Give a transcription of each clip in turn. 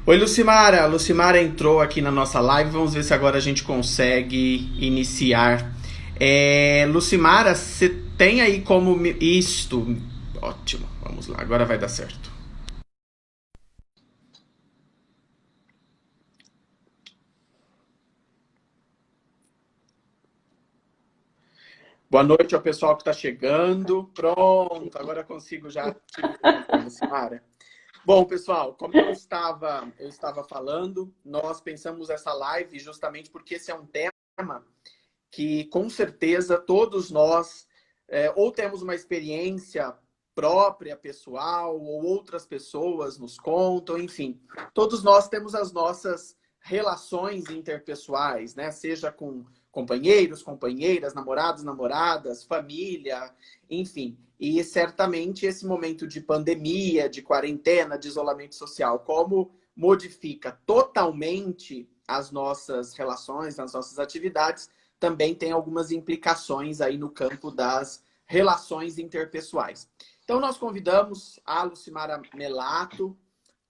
Oi, Lucimara. A Lucimara entrou aqui na nossa live. Vamos ver se agora a gente consegue iniciar. Lucimara, você tem aí como isto? Ótimo. Vamos lá. Agora vai dar certo. Boa noite ao pessoal que está chegando. Pronto. Agora consigo já te visualizar, Lucimara. Bom, pessoal, como eu estava falando, nós pensamos essa live justamente porque esse é um tema que com certeza todos nós ou temos uma experiência própria, pessoal, ou outras pessoas nos contam, enfim. Todos nós temos as nossas relações interpessoais, né? Seja com companheiros, companheiras, namorados, namoradas, família, enfim. E certamente esse momento de pandemia, de quarentena, de isolamento social, como modifica totalmente as nossas relações, as nossas atividades, também tem algumas implicações aí no campo das relações interpessoais. Então, nós convidamos a Lucimara Melato,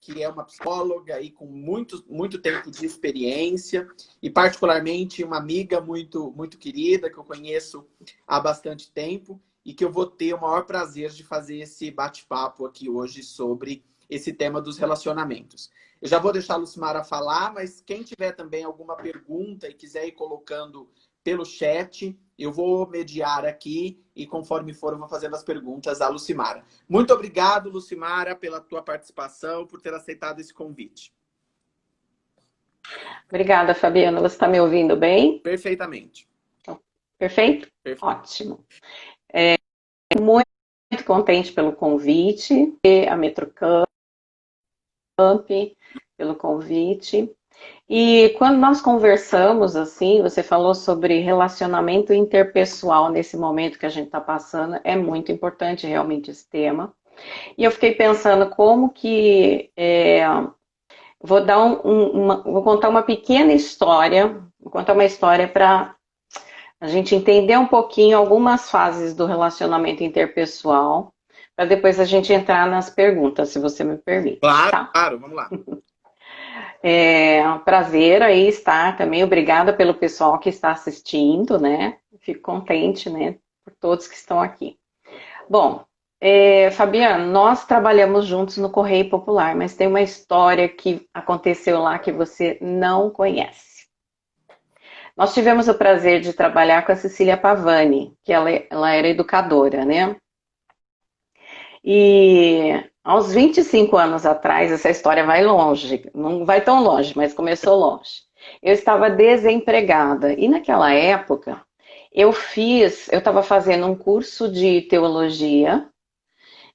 que é uma psicóloga aí com muito tempo de experiência e, particularmente, uma amiga muito querida, que eu conheço há bastante tempo e que eu vou ter o maior prazer de fazer esse bate-papo aqui hoje sobre esse tema dos relacionamentos. Eu já vou deixar a Lucimara falar, mas quem tiver também alguma pergunta e quiser ir colocando pelo chat, eu vou mediar aqui e conforme for eu vou fazendo as perguntas à Lucimara. Muito obrigado, Lucimara, pela tua participação, por ter aceitado esse convite. Obrigada, Fabiana. Você está me ouvindo bem? Perfeitamente. Perfeito? Perfeito. Ótimo. Muito contente pelo convite, e a Metrocamp, pelo convite. E quando nós conversamos, assim, você falou sobre relacionamento interpessoal nesse momento que a gente está passando, é muito importante realmente esse tema. E eu fiquei pensando como que vou dar vou contar uma pequena história, vou contar uma história para a gente entender um pouquinho algumas fases do relacionamento interpessoal, para depois a gente entrar nas perguntas, se você me permite, Claro, tá? claro, vamos lá. É um prazer aí estar também, obrigada pelo pessoal que está assistindo, né? Fico contente, né, por todos que estão aqui. Bom, Fabiano, nós trabalhamos juntos no Correio Popular, mas tem uma história que aconteceu lá que você não conhece. Nós tivemos o prazer de trabalhar com a Cecília Pavani, que ela era educadora, né? E aos 25 anos atrás, essa história vai longe, não vai tão longe, mas começou longe. Eu estava desempregada e naquela época eu estava fazendo um curso de teologia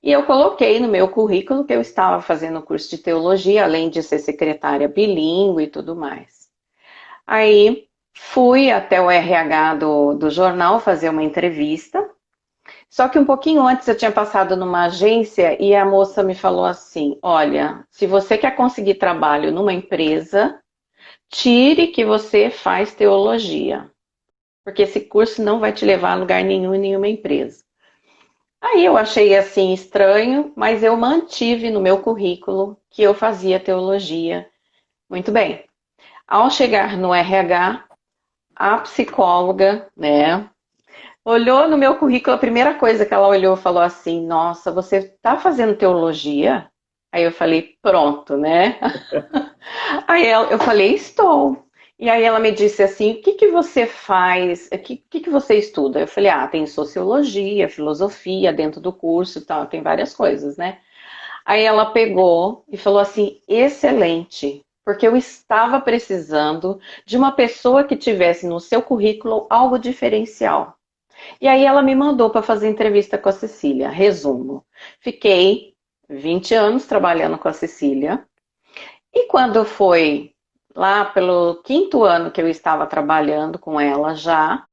e eu coloquei no meu currículo que eu estava fazendo o curso de teologia, além de ser secretária bilíngue e tudo mais. Aí fui até o RH do jornal fazer uma entrevista. Só que um pouquinho antes eu tinha passado numa agência e a moça me falou assim: olha, se você quer conseguir trabalho numa empresa, tire que você faz teologia, porque esse curso não vai te levar a lugar nenhum em nenhuma empresa. Aí eu achei assim estranho, mas eu mantive no meu currículo que eu fazia teologia. Muito bem. Ao chegar no RH, a psicóloga, né, olhou no meu currículo, a primeira coisa que ela olhou falou assim: nossa, você está fazendo teologia? Aí eu falei: pronto, né? Eu falei: estou. E aí ela me disse assim: o que que você faz? O que você estuda? Eu falei: ah, tem sociologia, filosofia dentro do curso e tal, tem várias coisas, né? Aí ela pegou e falou assim: excelente, porque eu estava precisando de uma pessoa que tivesse no seu currículo algo diferencial. E aí ela me mandou para fazer entrevista com a Cecília. Resumo: fiquei 20 anos trabalhando com a Cecília. E quando foi lá pelo quinto ano que eu estava trabalhando com ela já,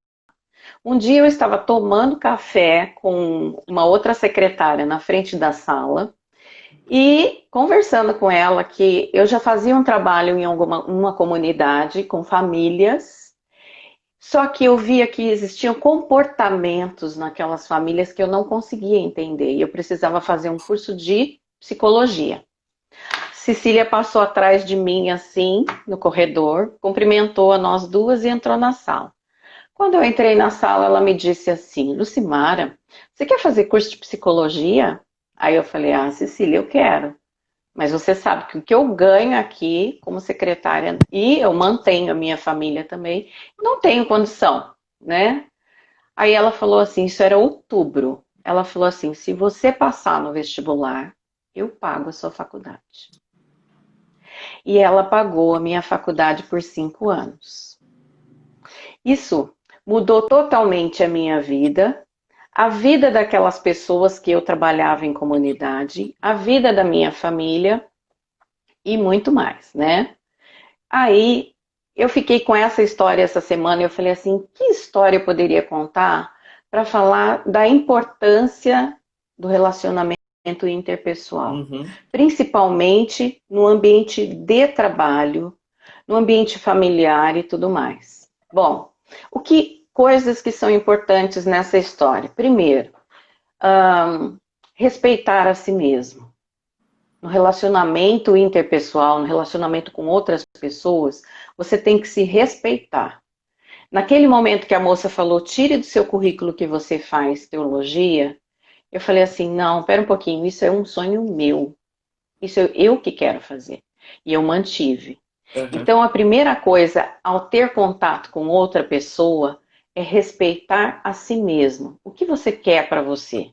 um dia eu estava tomando café com uma outra secretária na frente da sala e conversando com ela que eu já fazia um trabalho em uma comunidade com famílias, só que eu via que existiam comportamentos naquelas famílias que eu não conseguia entender e eu precisava fazer um curso de psicologia. Cecília passou atrás de mim assim, no corredor, cumprimentou a nós duas e entrou na sala. Quando eu entrei na sala, ela me disse assim: Lucimara, você quer fazer curso de psicologia? Aí eu falei: ah, Cecília, eu quero. Mas você sabe que o que eu ganho aqui como secretária, e eu mantenho a minha família também, não tenho condição, né? Aí ela falou assim, isso era outubro. Ela falou assim, se você passar no vestibular, eu pago a sua faculdade. E ela pagou a minha faculdade por 5 anos. Isso mudou totalmente a minha vida, a vida daquelas pessoas que eu trabalhava em comunidade, a vida da minha família e muito mais, né? Aí eu fiquei com essa história essa semana e eu falei assim, que história eu poderia contar para falar da importância do relacionamento interpessoal, Uhum. principalmente no ambiente de trabalho, no ambiente familiar e tudo mais. Bom, coisas que são importantes nessa história? Primeiro, respeitar a si mesmo. No relacionamento interpessoal, no relacionamento com outras pessoas, você tem que se respeitar. Naquele momento que a moça falou, tire do seu currículo que você faz teologia, eu falei assim, não, pera um pouquinho, isso é um sonho meu. Isso é eu que quero fazer. E eu mantive. Uhum. Então, a primeira coisa, ao ter contato com outra pessoa, é respeitar a si mesmo. O que você quer para você?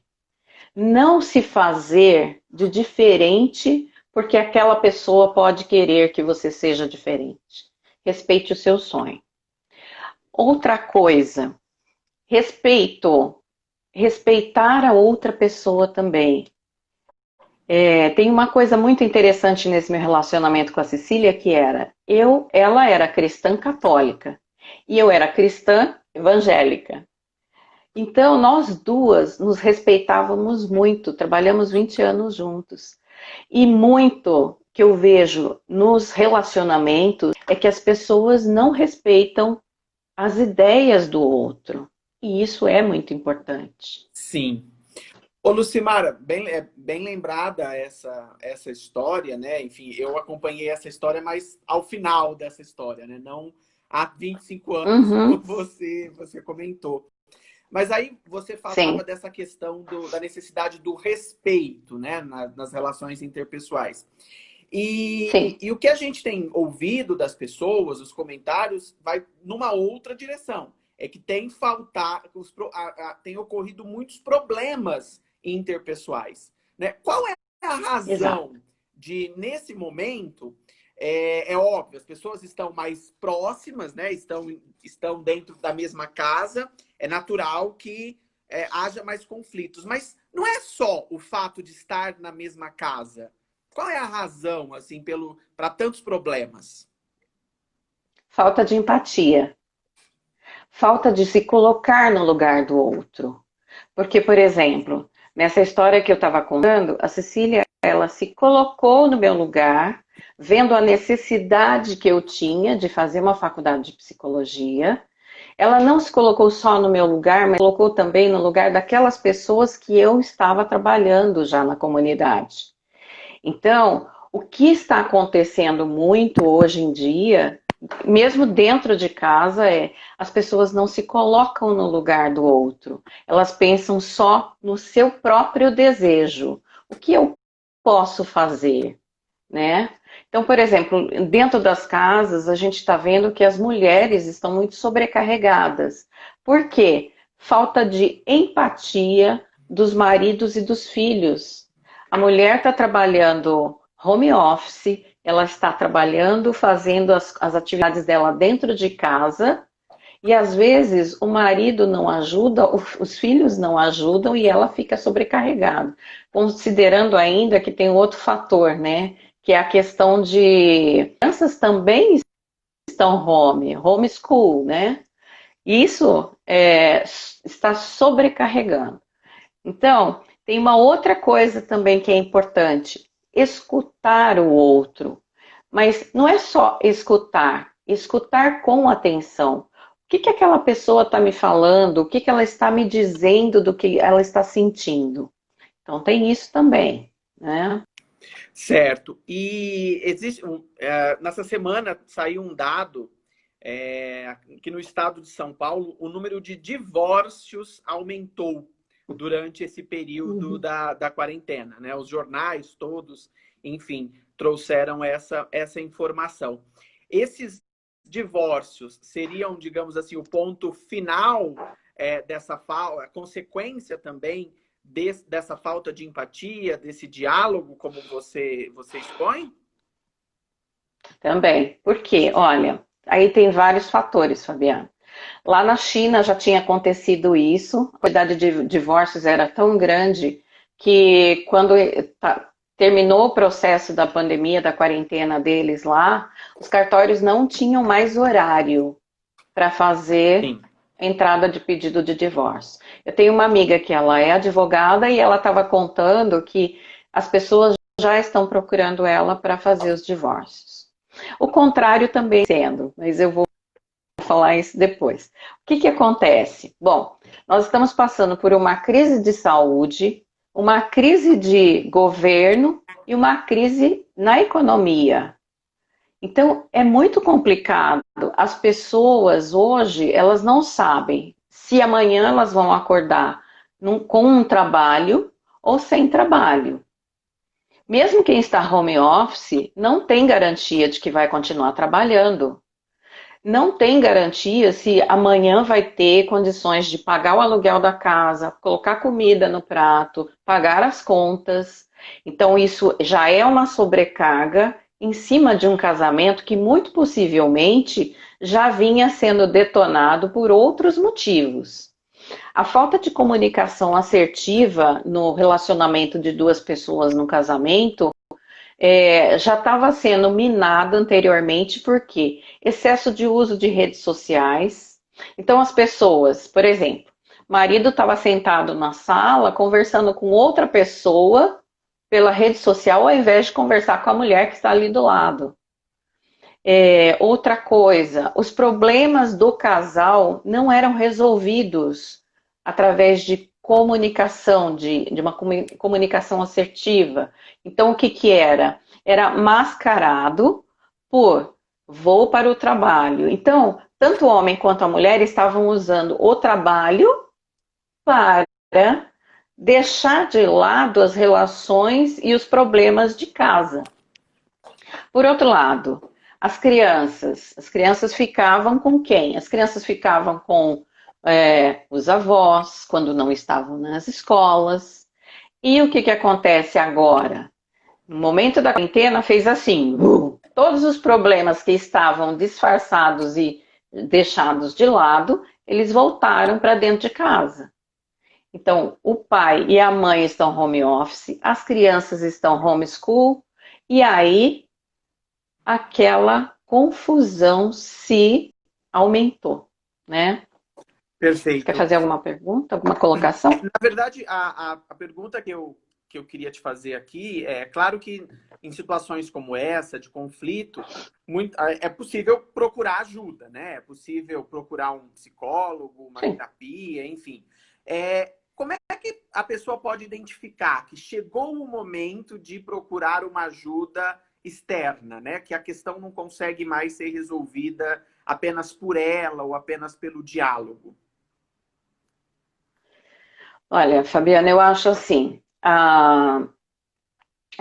Não se fazer de diferente porque aquela pessoa pode querer que você seja diferente. Respeite o seu sonho. Outra coisa, respeitar a outra pessoa também. Tem uma coisa muito interessante nesse meu relacionamento com a Cecília, que ela era cristã católica e eu era cristã evangélica. Então, nós duas nos respeitávamos muito, trabalhamos 20 anos juntos. E muito que eu vejo nos relacionamentos é que as pessoas não respeitam as ideias do outro. E isso é muito importante. Sim. Ô, Lucimara, bem lembrada essa história, né? Enfim, eu acompanhei essa história, mas ao final dessa história, né? Não há 25 anos, como Uhum, você comentou. Mas aí você falava sim, dessa questão da necessidade do respeito, né? Nas relações interpessoais. sim, E o que a gente tem ouvido das pessoas, os comentários, vai numa outra direção. É que tem tem ocorrido muitos problemas interpessoais, né? Qual é a razão exato. de, nesse momento, é óbvio, as pessoas estão mais próximas, né? Estão dentro da mesma casa, é natural que haja mais conflitos. Mas não é só o fato de estar na mesma casa. Qual é a razão, assim, para tantos problemas? Falta de empatia, falta de se colocar no lugar do outro. Porque, por exemplo, nessa história que eu estava contando, a Cecília, ela se colocou no meu lugar, vendo a necessidade que eu tinha de fazer uma faculdade de psicologia. Ela não se colocou só no meu lugar, mas colocou também no lugar daquelas pessoas que eu estava trabalhando já na comunidade. Então, o que está acontecendo muito hoje em dia, mesmo dentro de casa, as pessoas não se colocam no lugar do outro. Elas pensam só no seu próprio desejo. O que eu posso fazer, né? Então, por exemplo, dentro das casas, a gente está vendo que as mulheres estão muito sobrecarregadas. Por quê? Falta de empatia dos maridos e dos filhos. A mulher está trabalhando home office, ela está trabalhando, fazendo as atividades dela dentro de casa, e às vezes o marido não ajuda, os filhos não ajudam e ela fica sobrecarregada. Considerando ainda que tem outro fator, né? Que é a questão de crianças também estão homeschool, né? Isso está sobrecarregando. Então, tem uma outra coisa também que é importante: escutar o outro. Mas não é só escutar com atenção. O que aquela pessoa está me falando? O que ela está me dizendo do que ela está sentindo? Então, tem isso também, né? Certo. E existe nessa semana saiu um dado que no estado de São Paulo o número de divórcios aumentou durante esse período da quarentena, né? Os jornais todos, enfim, trouxeram essa informação. Esses divórcios seriam, digamos assim, o ponto final dessa falta, a consequência também dessa falta de empatia, desse diálogo, como você expõe? Também. Por quê? Olha, aí tem vários fatores, Fabiana. Lá na China já tinha acontecido isso, a quantidade de divórcios era tão grande que quando terminou o processo da pandemia, da quarentena deles lá, os cartórios não tinham mais horário para fazer Sim. entrada de pedido de divórcio. Eu tenho uma amiga que ela é advogada e ela estava contando que as pessoas já estão procurando ela para fazer os divórcios. O contrário também sendo, mas eu vou falar isso depois. O que acontece? Bom, nós estamos passando por uma crise de saúde, uma crise de governo e uma crise na economia. Então, é muito complicado. As pessoas hoje, elas não sabem se amanhã elas vão acordar com um trabalho ou sem trabalho. Mesmo quem está home office não tem garantia de que vai continuar trabalhando. Não tem garantia se amanhã vai ter condições de pagar o aluguel da casa, colocar comida no prato, pagar as contas. Então, isso já é uma sobrecarga em cima de um casamento que muito possivelmente já vinha sendo detonado por outros motivos. A falta de comunicação assertiva no relacionamento de duas pessoas no casamento já estava sendo minada anteriormente, porque excesso de uso de redes sociais. Então, as pessoas, por exemplo, o marido estava sentado na sala conversando com outra pessoa pela rede social, ao invés de conversar com a mulher que está ali do lado. Outra coisa, os problemas do casal não eram resolvidos através de comunicação, de uma comunicação assertiva. Então, o que era? Era mascarado por vou para o trabalho. Então, tanto o homem quanto a mulher estavam usando o trabalho para deixar de lado as relações e os problemas de casa. Por outro lado, as crianças ficavam com quem? As crianças ficavam com os avós, quando não estavam nas escolas. E o que acontece agora? No momento da quarentena fez assim, todos os problemas que estavam disfarçados e deixados de lado, eles voltaram para dentro de casa. Então, o pai e a mãe estão home office, as crianças estão homeschool, e aí aquela confusão se aumentou, né? Você quer Perfeito. fazer alguma pergunta, alguma colocação? Na verdade, a pergunta que eu queria te fazer aqui claro que em situações como essa, de conflito, é possível procurar ajuda, né? É possível procurar um psicólogo, uma terapia, enfim. Como é que a pessoa pode identificar que chegou o momento de procurar uma ajuda externa, né? Que a questão não consegue mais ser resolvida apenas por ela ou apenas pelo diálogo? Olha, Fabiana, eu acho assim, a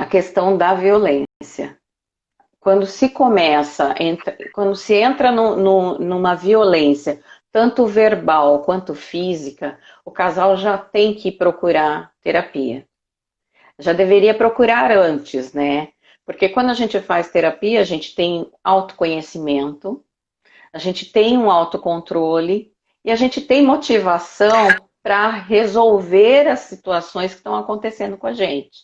questão da violência. Quando se começa, quando se entra numa violência, tanto verbal quanto física, o casal já tem que procurar terapia. Já deveria procurar antes, né? Porque quando a gente faz terapia, a gente tem autoconhecimento, a gente tem um autocontrole e a gente tem motivação para resolver as situações que estão acontecendo com a gente.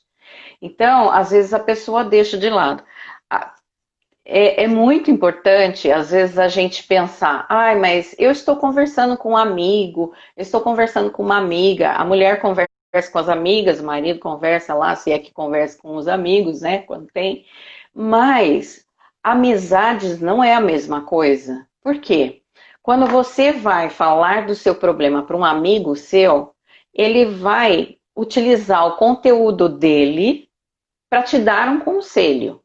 Então, às vezes a pessoa deixa de lado. É muito importante, às vezes, a gente pensar, mas eu estou conversando com um amigo, eu estou conversando com uma amiga, a mulher conversa com as amigas, o marido conversa lá, se é que conversa com os amigos, né, quando tem. Mas amizades não é a mesma coisa. Por quê? Quando você vai falar do seu problema para um amigo seu, ele vai utilizar o conteúdo dele para te dar um conselho.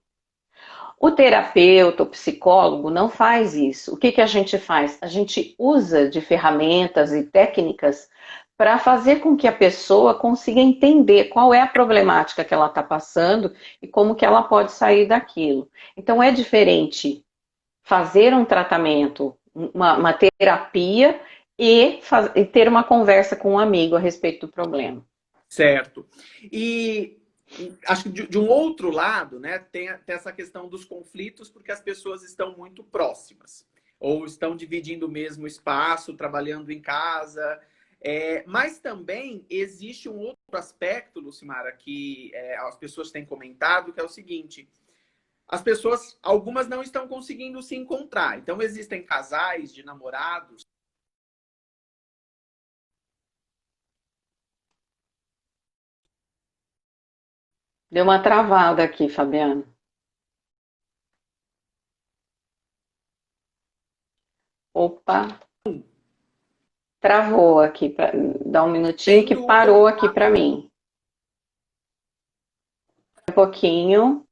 O terapeuta, o psicólogo não faz isso. O que, que a gente faz? A gente usa de ferramentas e técnicas para fazer com que a pessoa consiga entender qual é a problemática que ela está passando e como que ela pode sair daquilo. Então é diferente fazer um tratamento, uma terapia e ter uma conversa com um amigo a respeito do problema. Certo. E acho que de um outro lado, né, tem essa questão dos conflitos, porque as pessoas estão muito próximas, ou estão dividindo o mesmo espaço, trabalhando em casa. Mas também existe um outro aspecto, Lucimara, que as pessoas têm comentado, que é o seguinte: as pessoas, algumas não estão conseguindo se encontrar. Então, existem casais de namorados. Deu uma travada aqui, Fabiano. Opa, travou aqui. Dá um minutinho que Tendo o parou aqui para contato. mim. Um pouquinho.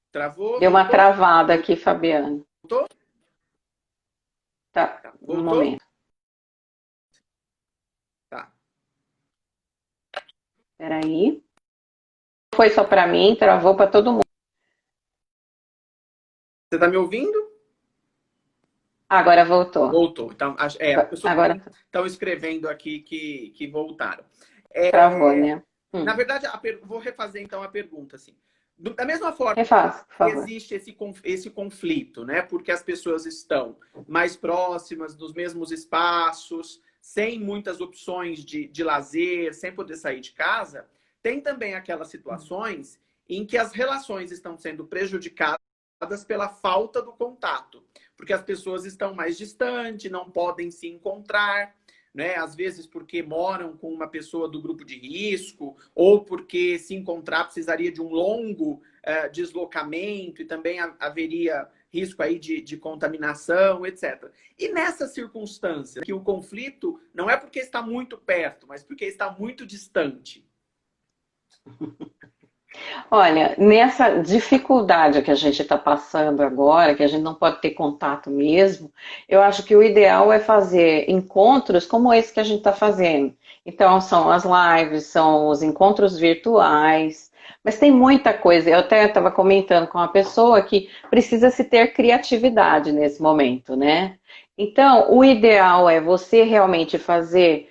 Travou, Deu uma voltou? travada aqui, Fabiano. Voltou? Tá, Tá. um Voltou? momento. Tá. Peraí. Foi só para mim, travou para todo mundo. Você tá me ouvindo? Agora voltou. Voltou. Então, as pessoas Agora estão escrevendo aqui que voltaram. travou, né? Na verdade, vou refazer então a pergunta. Assim. Da mesma forma Refaz, por que favor. existe esse conflito, né? Porque as pessoas estão mais próximas, nos mesmos espaços, sem muitas opções de lazer, sem poder sair de casa, tem também aquelas situações em que as relações estão sendo prejudicadas pela falta do contato, porque as pessoas estão mais distantes, não podem se encontrar, né? Às vezes porque moram com uma pessoa do grupo de risco, ou porque se encontrar precisaria de um longo deslocamento e também haveria risco aí de contaminação, etc. E nessa circunstância, que o conflito não é porque está muito perto, mas porque está muito distante. Olha, nessa dificuldade que a gente está passando agora, que a gente não pode ter contato mesmo, eu acho que o ideal é fazer encontros como esse que a gente está fazendo. Então, são as lives, são os encontros virtuais, mas tem muita coisa. Eu até estava comentando com uma pessoa que precisa se ter criatividade nesse momento, né? Então, o ideal é você realmente fazer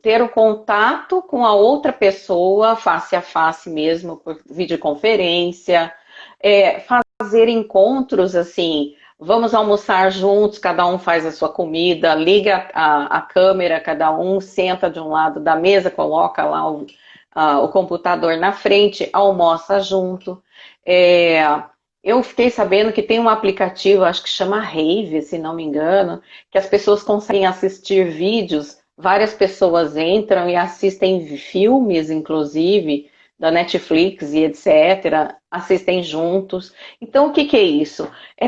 ter o contato com a outra pessoa, face a face mesmo, por videoconferência, fazer encontros assim, vamos almoçar juntos, cada um faz a sua comida, liga a câmera, cada um senta de um lado da mesa, coloca lá o computador na frente, almoça junto. Eu fiquei sabendo que tem um aplicativo, acho que chama Rave, se não me engano, que as pessoas conseguem assistir vídeos. Várias pessoas entram e assistem filmes, inclusive, da Netflix e etc., assistem juntos. Então, o que que é isso? É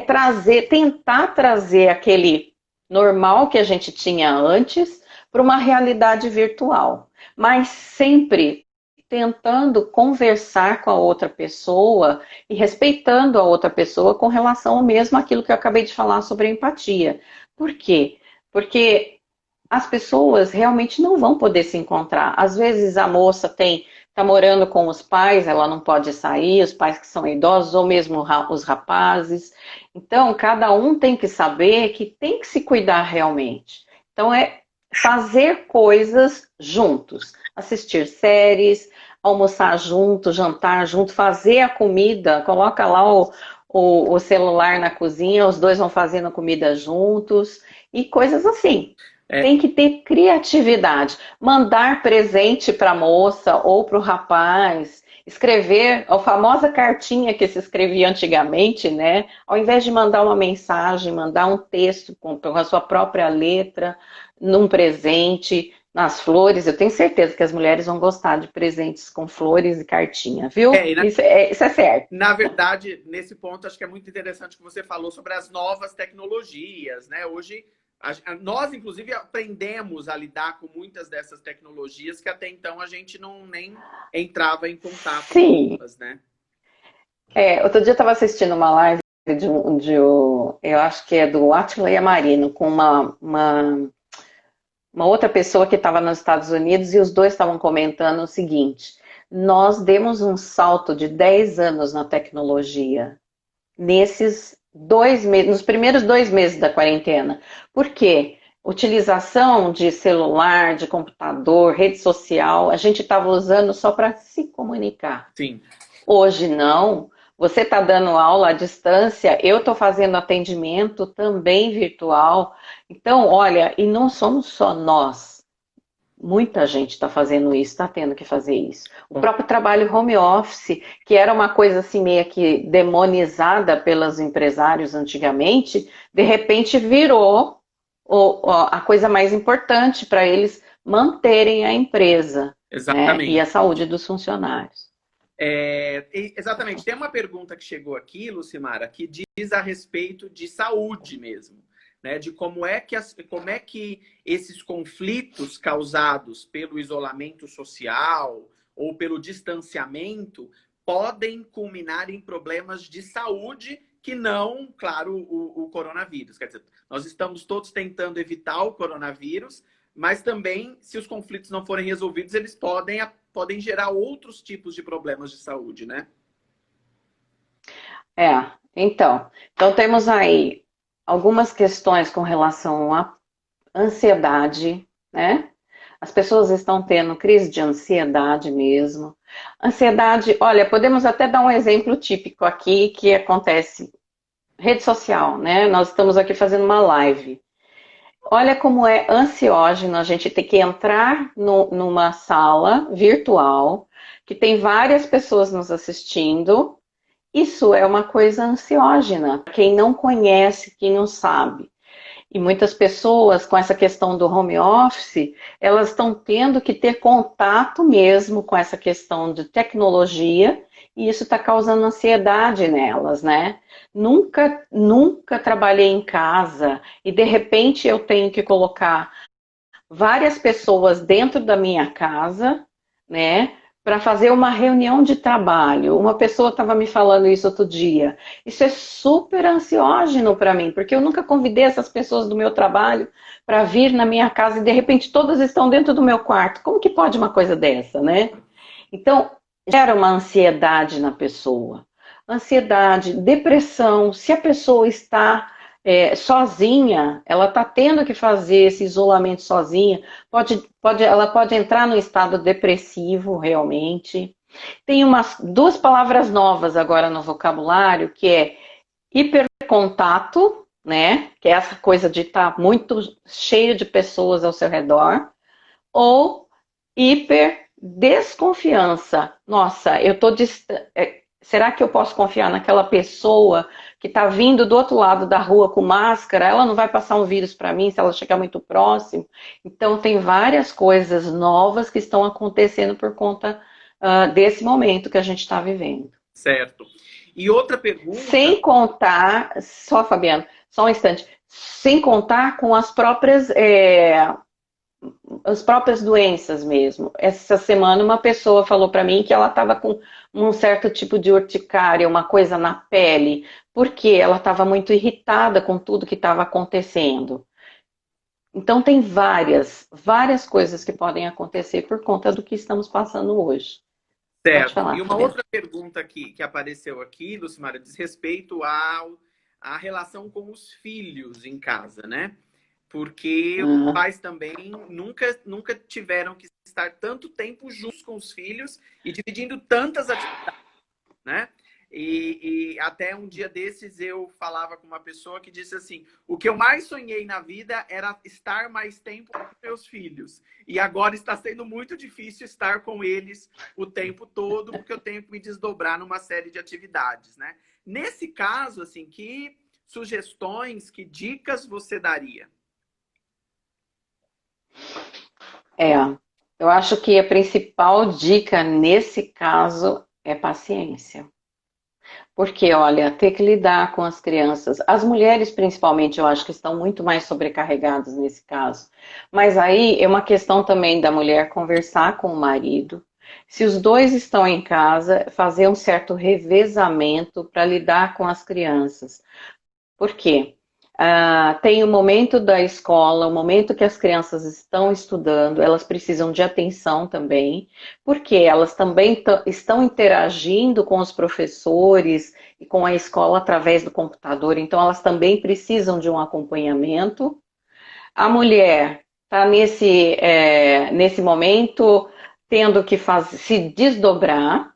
tentar trazer aquele normal que a gente tinha antes para uma realidade virtual, mas sempre tentando conversar com a outra pessoa e respeitando a outra pessoa com relação ao mesmo aquilo que eu acabei de falar sobre a empatia. Por quê? Porque as pessoas realmente não vão poder se encontrar. Às vezes a moça está morando com os pais, ela não pode sair, os pais que são idosos, ou mesmo os rapazes. Então, cada um tem que saber que tem que se cuidar realmente. Então, é fazer coisas juntos, assistir séries, almoçar junto, jantar junto, fazer a comida, coloca lá o celular na cozinha, os dois vão fazendo a comida juntos, e coisas assim. Tem que ter criatividade. Mandar presente para a moça ou para o rapaz. Escrever a famosa cartinha que se escrevia antigamente, né? Ao invés de mandar uma mensagem, mandar um texto com a sua própria letra, num presente, nas flores. Eu tenho certeza que as mulheres vão gostar de presentes com flores e cartinha, viu? Isso é certo. Na verdade, nesse ponto, acho que é muito interessante o que você falou sobre as novas tecnologias, né? Hoje Nós, inclusive, aprendemos a lidar com muitas dessas tecnologias que até então a gente nem entrava em contato Sim. com elas, né? Outro dia eu estava assistindo uma live eu acho que é do Átila Yamarino, com uma outra pessoa que estava nos Estados Unidos e os dois estavam comentando o seguinte: nós demos um salto de 10 anos na tecnologia nesses 2 meses, nos primeiros 2 meses da quarentena. Por quê? Utilização de celular, de computador, rede social, a gente estava usando só para se comunicar. Sim. Hoje não. Você está dando aula à distância, eu estou fazendo atendimento também virtual. Então, olha, e não somos só nós. Muita gente está fazendo isso, está tendo que fazer isso. O próprio trabalho home office, que era uma coisa assim meio que demonizada pelos empresários antigamente, de repente virou a coisa mais importante para eles manterem a empresa, né? E a Exatamente. saúde dos funcionários. Exatamente. Tem uma pergunta que chegou aqui, Lucimara, que diz a respeito de saúde mesmo, né? De como é que esses conflitos causados pelo isolamento social ou pelo distanciamento podem culminar em problemas de saúde que não, claro, o coronavírus. Quer dizer, nós estamos todos tentando evitar o coronavírus, mas também, se os conflitos não forem resolvidos, eles podem gerar outros tipos de problemas de saúde, né? Então temos aí algumas questões com relação à ansiedade, né? As pessoas estão tendo crise de ansiedade mesmo. Ansiedade, olha, podemos até dar um exemplo típico aqui que acontece. Rede social, né? Nós estamos aqui fazendo uma live. Olha como é ansiógeno a gente ter que entrar numa sala virtual que tem várias pessoas nos assistindo. Isso é uma coisa ansiógena. Quem não conhece, quem não sabe. E muitas pessoas, com essa questão do home office, elas estão tendo que ter contato mesmo com essa questão de tecnologia, e isso está causando ansiedade nelas, né? Nunca trabalhei em casa e de repente eu tenho que colocar várias pessoas dentro da minha casa, né, para fazer uma reunião de trabalho. Uma pessoa estava me falando isso outro dia. Isso é super ansiógeno para mim, porque eu nunca convidei essas pessoas do meu trabalho para vir na minha casa e de repente todas estão dentro do meu quarto. Como que pode uma coisa dessa, né? Então, gera uma ansiedade na pessoa. Ansiedade, depressão, se a pessoa está sozinha, ela está tendo que fazer esse isolamento sozinha, ela pode entrar no estado depressivo realmente. Tem duas palavras novas agora no vocabulário, que é hipercontato, né? Que é essa coisa de estar muito cheio de pessoas ao seu redor, ou hiperdesconfiança. Nossa, será que eu posso confiar naquela pessoa que está vindo do outro lado da rua com máscara? Ela não vai passar um vírus para mim se ela chegar muito próximo? Então, tem várias coisas novas que estão acontecendo por conta desse momento que a gente está vivendo. Certo. E outra pergunta... Sem contar, só Fabiano, só um instante, sem contar com as próprias doenças mesmo. Essa semana uma pessoa falou para mim que ela estava com um certo tipo de urticária, uma coisa na pele, porque ela estava muito irritada com tudo que estava acontecendo. Então tem várias coisas que podem acontecer por conta do que estamos passando hoje. Pode Certo. falar, E uma outra pergunta que apareceu aqui, Lucimara, diz respeito à relação com os filhos em casa, né? Porque os pais também nunca tiveram que estar tanto tempo juntos com os filhos e dividindo tantas atividades, né? E até um dia desses eu falava com uma pessoa que disse assim: o que eu mais sonhei na vida era estar mais tempo com meus filhos. E agora está sendo muito difícil estar com eles o tempo todo, porque eu tenho que me desdobrar numa série de atividades, né? Nesse caso, assim, que sugestões, que dicas você daria? Eu acho que a principal dica nesse caso é paciência. Porque, olha, ter que lidar com as crianças, as mulheres principalmente, eu acho que estão muito mais sobrecarregadas nesse caso. Mas aí é uma questão também da mulher conversar com o marido. Se os dois estão em casa, fazer um certo revezamento para lidar com as crianças. Por quê? Tem o momento da escola, o momento que as crianças estão estudando, elas precisam de atenção também, porque elas também estão interagindo com os professores e com a escola através do computador, então elas também precisam de um acompanhamento. A mulher está nesse momento tendo que se desdobrar,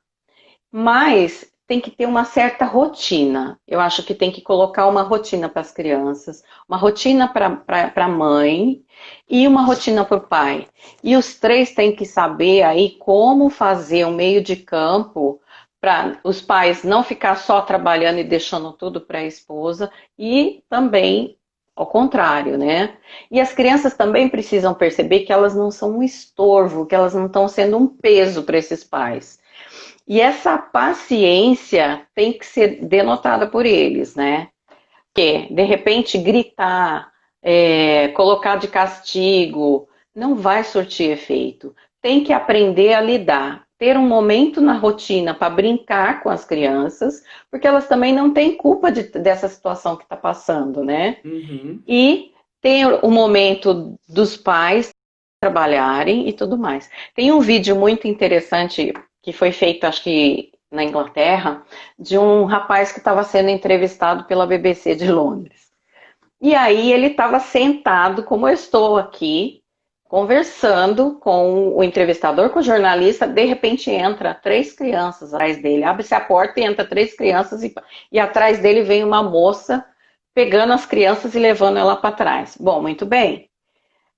mas tem que ter uma certa rotina. Eu acho que tem que colocar uma rotina para as crianças, uma rotina para a mãe e uma rotina para o pai. E os três têm que saber aí como fazer um meio de campo para os pais não ficar só trabalhando e deixando tudo para a esposa e também ao contrário, né? E as crianças também precisam perceber que elas não são um estorvo, que elas não estão sendo um peso para esses pais. E essa paciência tem que ser denotada por eles, né? Porque, de repente, gritar, colocar de castigo, não vai surtir efeito. Tem que aprender a lidar. Ter um momento na rotina para brincar com as crianças, porque elas também não têm culpa dessa situação que está passando, né? Uhum. E ter o momento dos pais trabalharem e tudo mais. Tem um vídeo muito interessante que foi feito, acho que na Inglaterra, de um rapaz que estava sendo entrevistado pela BBC de Londres. E aí ele estava sentado, como eu estou aqui, conversando com o entrevistador, com o jornalista, de repente entra três crianças atrás dele, abre-se a porta e entra três crianças e atrás dele vem uma moça pegando as crianças e levando ela para trás. Bom, muito bem.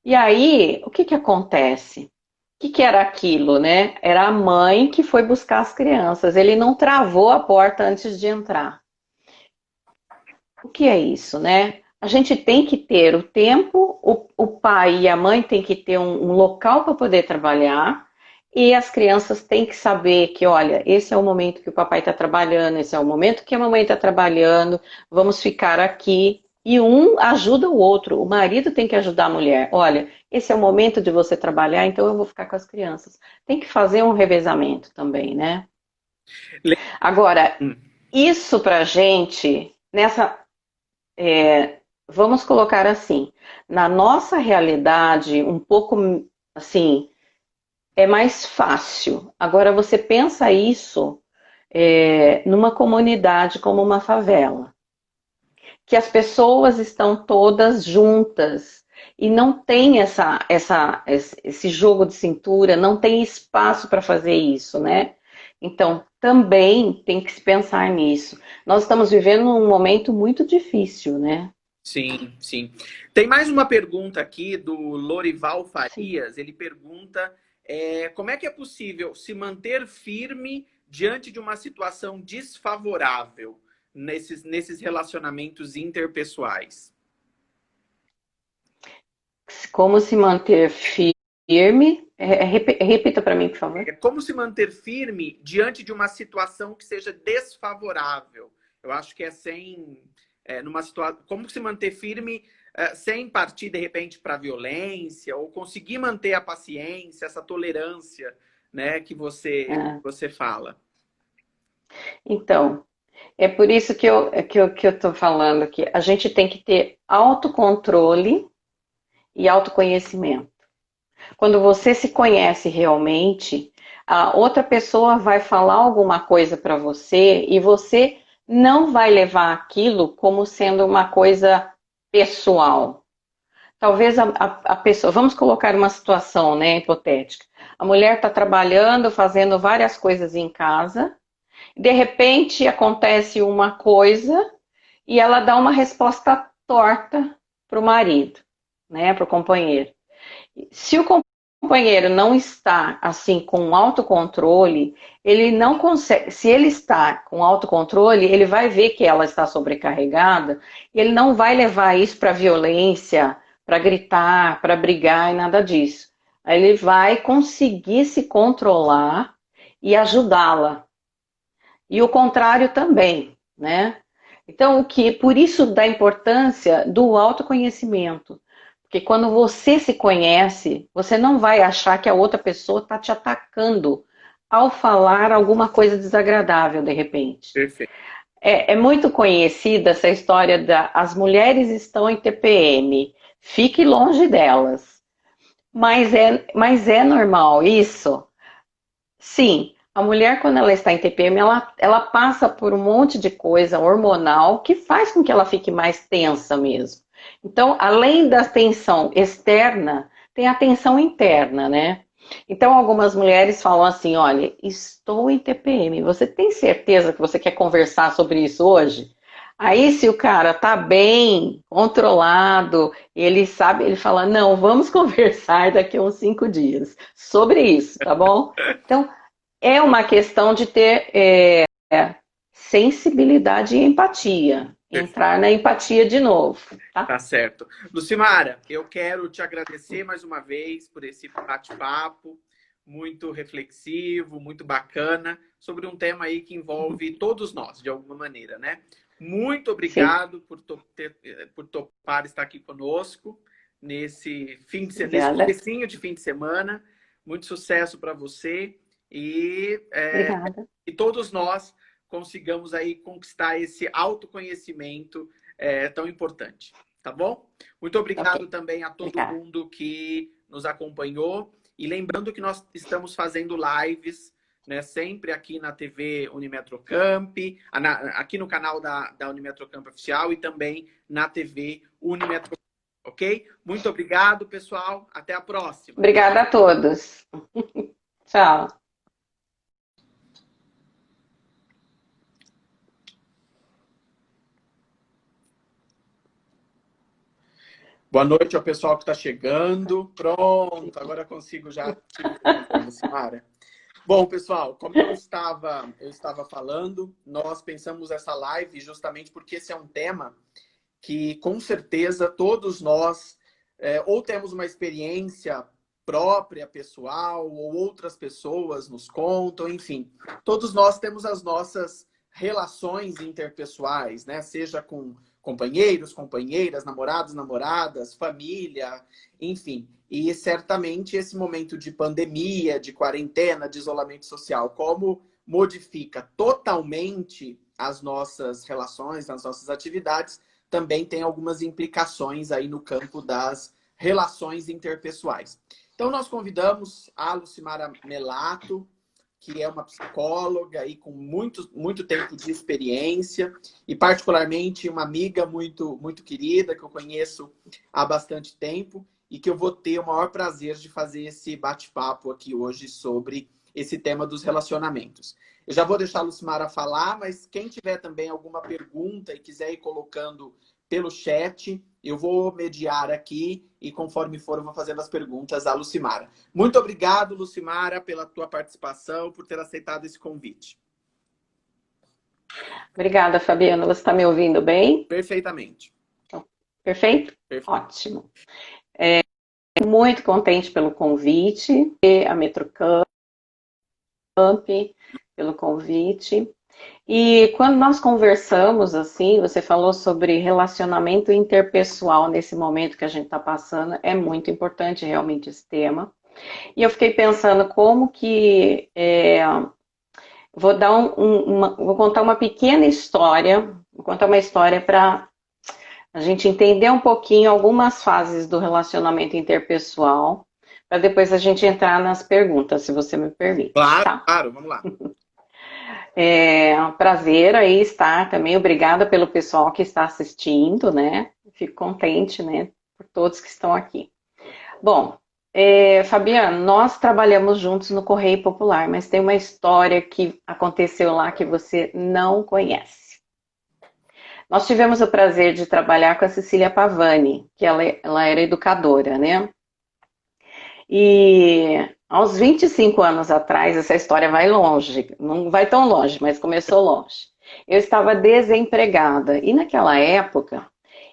E aí, o que que acontece? O que que era aquilo, né? Era a mãe que foi buscar as crianças. Ele não travou a porta antes de entrar. O que é isso, né? A gente tem que ter o tempo, o pai e a mãe têm que ter um local para poder trabalhar, e as crianças têm que saber que, olha, esse é o momento que o papai está trabalhando, esse é o momento que a mamãe está trabalhando, vamos ficar aqui. E um ajuda o outro. O marido tem que ajudar a mulher. Olha, esse é o momento de você trabalhar, então eu vou ficar com as crianças. Tem que fazer um revezamento também, né? Le- Agora, hum. isso pra gente, vamos colocar assim, na nossa realidade, um pouco assim, é mais fácil. Agora você pensa isso numa comunidade como uma favela, que as pessoas estão todas juntas e não tem esse jogo de cintura, não tem espaço para fazer isso, né? Então, também tem que se pensar nisso. Nós estamos vivendo um momento muito difícil, né? Sim, sim. Tem mais uma pergunta aqui do Lorival Sim. Farias. Ele pergunta como é que é possível se manter firme diante de uma situação desfavorável nesses relacionamentos interpessoais? Como se manter firme? Repita para mim, por favor. Como se manter firme diante de uma situação que seja desfavorável? Eu acho que é numa situação, como se manter firme sem partir de repente para a violência ou conseguir manter a paciência, essa tolerância, né, que Ah, você fala. então, é por isso que eu estou falando que a gente tem que ter autocontrole e autoconhecimento. Quando você se conhece realmente, a outra pessoa vai falar alguma coisa para você e você não vai levar aquilo como sendo uma coisa pessoal. Talvez a pessoa, vamos colocar uma situação, né, hipotética. A mulher está trabalhando, fazendo várias coisas em casa, de repente acontece uma coisa e ela dá uma resposta torta para o marido, né, para o companheiro. Se o companheiro não está assim com autocontrole, ele não consegue. Se ele está com autocontrole, ele vai ver que ela está sobrecarregada e ele não vai levar isso para violência, para gritar, para brigar e nada disso. Aí ele vai conseguir se controlar e ajudá-la. E o contrário também, né? Então, por isso da importância do autoconhecimento. Porque quando você se conhece, você não vai achar que a outra pessoa está te atacando ao falar alguma coisa desagradável de repente. Perfeito. É muito conhecida essa história as mulheres estão em TPM, fique longe delas. Mas é normal isso? Sim, a mulher, quando ela está em TPM, ela passa por um monte de coisa hormonal que faz com que ela fique mais tensa mesmo. Então, além da tensão externa, tem a tensão interna, né? Então, algumas mulheres falam assim: olha, estou em TPM, você tem certeza que você quer conversar sobre isso hoje? Aí, se o cara tá bem, controlado, ele sabe, ele fala: não, vamos conversar daqui a uns 5 dias sobre isso, tá bom? Então, é uma questão de ter sensibilidade e empatia. Entrar na empatia de novo, tá? Tá certo. Lucimara, eu quero te agradecer mais uma vez por esse bate-papo muito reflexivo, muito bacana, sobre um tema aí que envolve todos nós, de alguma maneira, né? Muito Sim, obrigado por topar estar aqui conosco nesse nesse obrigada. comecinho de fim de semana. Muito sucesso para você Obrigada. e todos nós consigamos aí conquistar esse autoconhecimento tão importante, tá bom? Muito Ok, obrigado também a todo obrigada. mundo que nos acompanhou. E lembrando que nós estamos fazendo lives, né, sempre aqui na TV Unimetrocamp, aqui no canal da Unimetrocamp Oficial e também na TV Unimetrocamp, ok? Muito obrigado, pessoal. Até a próxima. Obrigada a todos. Tchau. Boa noite ao pessoal que está chegando. Pronto, agora consigo já te ver, Lucimara. Bom, pessoal, como eu estava falando, nós pensamos essa live justamente porque esse é um tema que, com certeza, todos nós ou temos uma experiência própria, pessoal, ou outras pessoas nos contam, enfim. Todos nós temos as nossas relações interpessoais, né? Seja com companheiros, companheiras, namorados, namoradas, família, enfim. E certamente esse momento de pandemia, de quarentena, de isolamento social, como modifica totalmente as nossas relações, as nossas atividades, também tem algumas implicações aí no campo das relações interpessoais. Então, nós convidamos a Lucimara Melato, que é uma psicóloga aí com muito tempo de experiência e particularmente uma amiga muito querida que eu conheço há bastante tempo e que eu vou ter o maior prazer de fazer esse bate-papo aqui hoje sobre esse tema dos relacionamentos. Eu já vou deixar a Lucimara falar, mas quem tiver também alguma pergunta e quiser ir colocando pelo chat, eu vou mediar aqui e conforme for eu vou fazendo as perguntas à Lucimara. Muito obrigado, Lucimara, pela tua participação, por ter aceitado esse convite. Obrigada, Fabiana. Você está me ouvindo bem? Perfeitamente. Perfeito? Perfeito. Ótimo. Muito contente pelo convite, e a Metrocamp, pelo convite. E quando nós conversamos, assim, você falou sobre relacionamento interpessoal nesse momento que a gente está passando, é muito importante realmente esse tema. E eu fiquei pensando como que vou contar uma pequena história, vou contar uma história para a gente entender um pouquinho algumas fases do relacionamento interpessoal, para depois a gente entrar nas perguntas, se você me permite, Claro, tá? claro, vamos lá. É um prazer aí estar também. Obrigada pelo pessoal que está assistindo, né? Fico contente, né, por todos que estão aqui. Bom, Fabiano, nós trabalhamos juntos no Correio Popular, mas tem uma história que aconteceu lá que você não conhece. Nós tivemos o prazer de trabalhar com a Cecília Pavani, que ela era educadora, né? E aos 25 anos atrás, essa história vai longe, não vai tão longe, mas começou longe. Eu estava desempregada e naquela época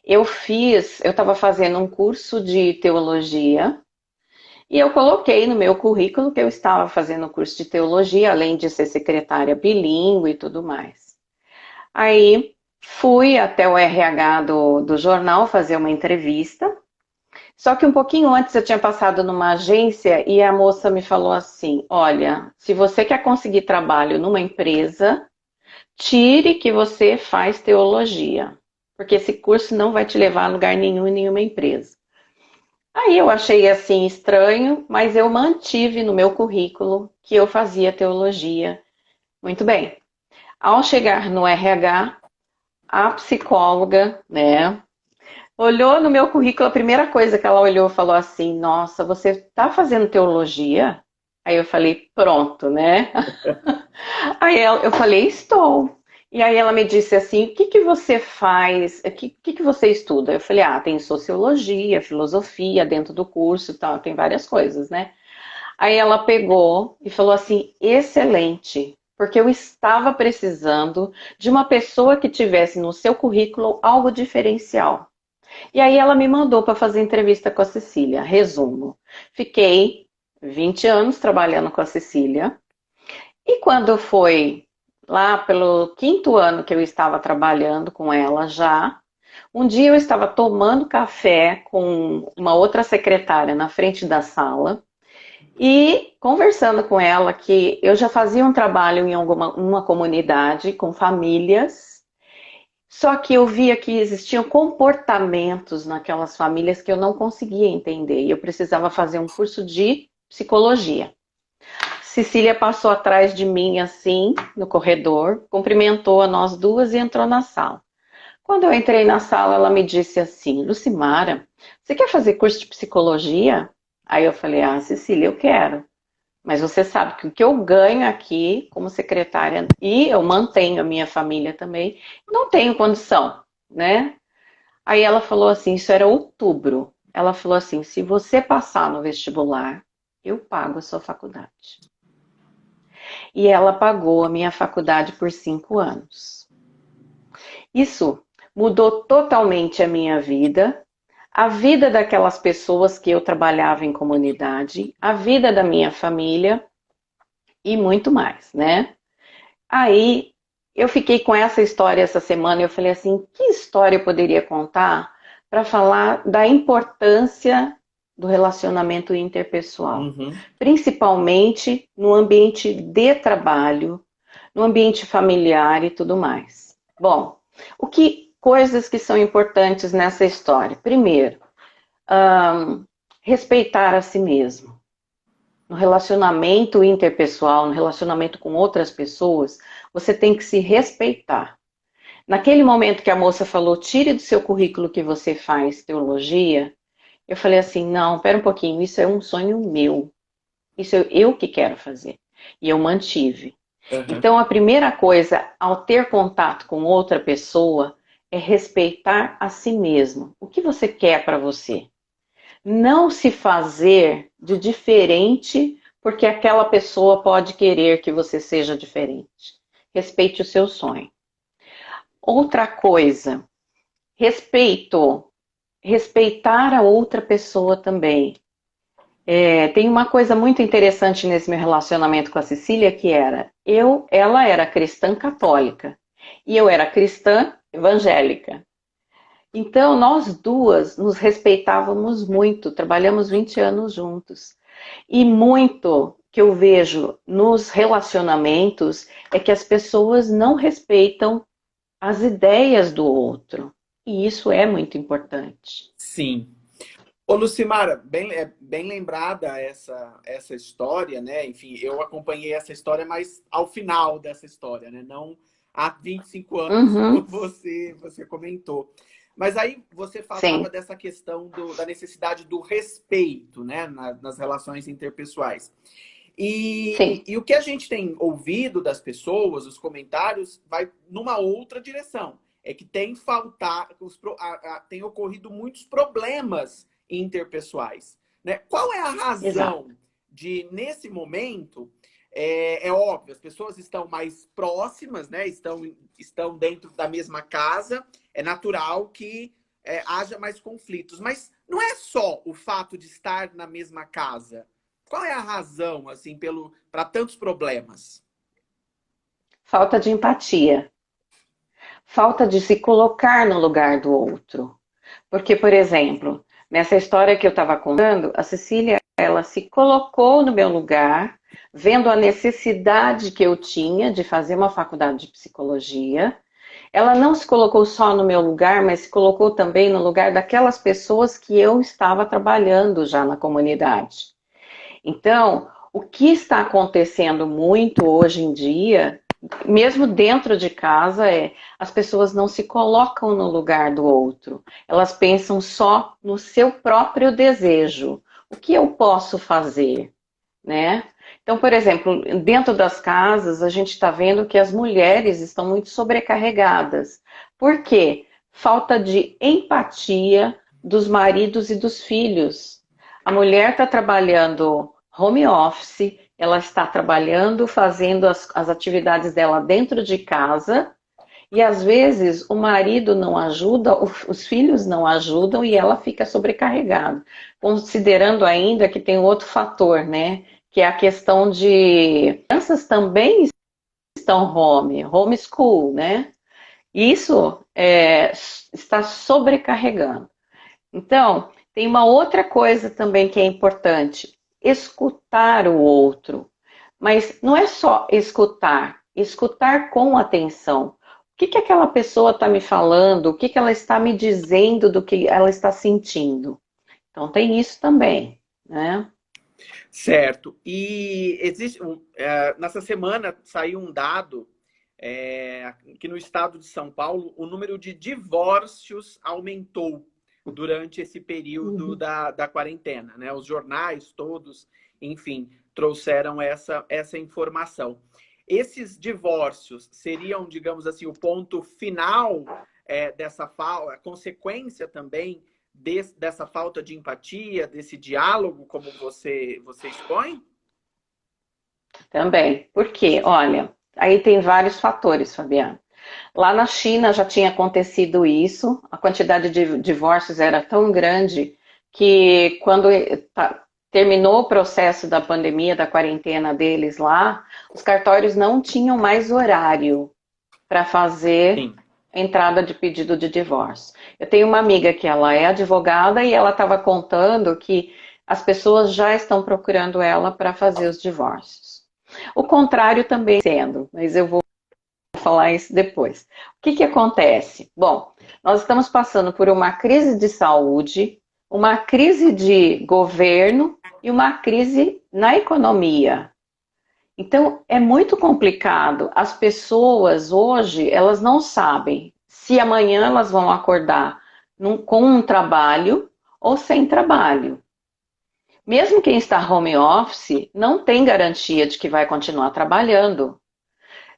eu estava fazendo um curso de teologia E eu coloquei no meu currículo que eu estava fazendo curso de teologia, além de ser secretária bilíngue e tudo mais. Aí fui até o RH do jornal fazer uma entrevista. Só que um pouquinho antes eu tinha passado numa agência e a moça me falou assim: olha, se você quer conseguir trabalho numa empresa, tire que você faz teologia, porque esse curso não vai te levar a lugar nenhum em nenhuma empresa. Aí eu achei assim estranho, mas eu mantive no meu currículo que eu fazia teologia. Muito bem. Ao chegar no RH, a psicóloga, né, olhou no meu currículo, a primeira coisa que ela olhou falou assim: nossa, você está fazendo teologia? Aí eu falei: pronto, né? Eu falei: estou. E aí ela me disse assim: o que que você faz? O que você estuda? Eu falei: ah, tem sociologia, filosofia dentro do curso, tal, tem várias coisas, né? Aí ela pegou e falou assim: excelente, porque eu estava precisando de uma pessoa que tivesse no seu currículo algo diferencial. E aí ela me mandou para fazer entrevista com a Cecília. Resumo: fiquei 20 anos trabalhando com a Cecília. E quando foi lá pelo quinto ano que eu estava trabalhando com ela já, um dia eu estava tomando café com uma outra secretária na frente da sala e conversando com ela que eu já fazia um trabalho em uma comunidade com famílias, só que eu via que existiam comportamentos naquelas famílias que eu não conseguia entender e eu precisava fazer um curso de psicologia. Cecília passou atrás de mim assim, no corredor, cumprimentou a nós duas e entrou na sala. Quando eu entrei na sala, ela me disse assim: Lucimara, você quer fazer curso de psicologia? Aí eu falei: ah, Cecília, eu quero. Mas você sabe que o que eu ganho aqui como secretária, e eu mantenho a minha família também, não tenho condição, né? Aí ela falou assim, isso era outubro. Ela falou assim: se você passar no vestibular, eu pago a sua faculdade. E ela pagou a minha faculdade por 5 anos. Isso mudou totalmente a minha vida, a vida daquelas pessoas que eu trabalhava em comunidade, a vida da minha família e muito mais, né? Aí eu fiquei com essa história essa semana e eu falei assim, que história eu poderia contar para falar da importância do relacionamento interpessoal, principalmente no ambiente de trabalho, no ambiente familiar e tudo mais. Bom, coisas que são importantes nessa história? Primeiro, respeitar a si mesmo. No relacionamento interpessoal, no relacionamento com outras pessoas, você tem que se respeitar. Naquele momento que a moça falou, tire do seu currículo que você faz teologia, eu falei assim, não, pera um pouquinho, isso é um sonho meu. Isso é eu que quero fazer. E eu mantive. Então, a primeira coisa, ao ter contato com outra pessoa, é respeitar a si mesmo. O que você quer para você? Não se fazer de diferente porque aquela pessoa pode querer que você seja diferente. Respeite o seu sonho. Outra coisa, respeitar a outra pessoa também. Tem uma coisa muito interessante nesse meu relacionamento com a Cecília, que ela era cristã católica e eu era cristã evangélica. Então, nós duas nos respeitávamos muito, trabalhamos 20 anos juntos. E muito que eu vejo nos relacionamentos é que as pessoas não respeitam as ideias do outro. E isso é muito importante. Sim. Ô, Lucimara, bem lembrada essa história, né? Enfim, eu acompanhei essa história, mas ao final dessa história, né? Não há 25 anos, como você comentou. Mas aí você falava Sim. dessa questão da necessidade do respeito, né? Nas relações interpessoais. E o que a gente tem ouvido das pessoas, os comentários, vai numa outra direção. É que tem tem ocorrido muitos problemas interpessoais. Né? Qual é a razão de, nesse momento, é óbvio, as pessoas estão mais próximas, né? Estão dentro da mesma casa, é natural que haja mais conflitos. Mas não é só o fato de estar na mesma casa. Qual é a razão, assim, para tantos problemas? Falta de empatia. Falta de se colocar no lugar do outro. Porque, por exemplo, nessa história que eu estava contando, a Cecília, ela se colocou no meu lugar, vendo a necessidade que eu tinha de fazer uma faculdade de psicologia. Ela não se colocou só no meu lugar, mas se colocou também no lugar daquelas pessoas que eu estava trabalhando já na comunidade. Então, o que está acontecendo muito hoje em dia, mesmo dentro de casa, as pessoas não se colocam no lugar do outro. Elas pensam só no seu próprio desejo. O que eu posso fazer, né? Então, por exemplo, dentro das casas, a gente está vendo que as mulheres estão muito sobrecarregadas. Por quê? Falta de empatia dos maridos e dos filhos. A mulher está trabalhando home office, ela está trabalhando, fazendo as atividades dela dentro de casa, e às vezes o marido não ajuda, os filhos não ajudam e ela fica sobrecarregada. Considerando ainda que tem outro fator, né? Que é a questão de crianças também estão homeschool, né? Isso está sobrecarregando. Então, tem uma outra coisa também que é importante: escutar o outro. Mas não é só escutar, escutar com atenção. O que aquela pessoa está me falando? O que ela está me dizendo do que ela está sentindo? Então, tem isso também, né? Certo. E existe nessa semana saiu um dado que no estado de São Paulo o número de divórcios aumentou durante esse período da quarentena, né? Os jornais todos, enfim, trouxeram essa informação. Esses divórcios seriam, digamos assim, o ponto final dessa falta, a consequência também dessa falta de empatia, desse diálogo, como você expõe? Também. Por quê? Olha, aí tem vários fatores, Fabiana. Lá na China já tinha acontecido isso, a quantidade de divórcios era tão grande que quando terminou o processo da pandemia, da quarentena deles lá, os cartórios não tinham mais horário para fazer entrada de pedido de divórcio. Eu tenho uma amiga que ela é advogada e ela estava contando que as pessoas já estão procurando ela para fazer os divórcios. O contrário também sendo, mas eu vou falar isso depois. O que acontece? Bom, nós estamos passando por uma crise de saúde, uma crise de governo e uma crise na economia. Então, é muito complicado. As pessoas hoje, elas não sabem se amanhã elas vão acordar com um trabalho ou sem trabalho. Mesmo quem está home office não tem garantia de que vai continuar trabalhando.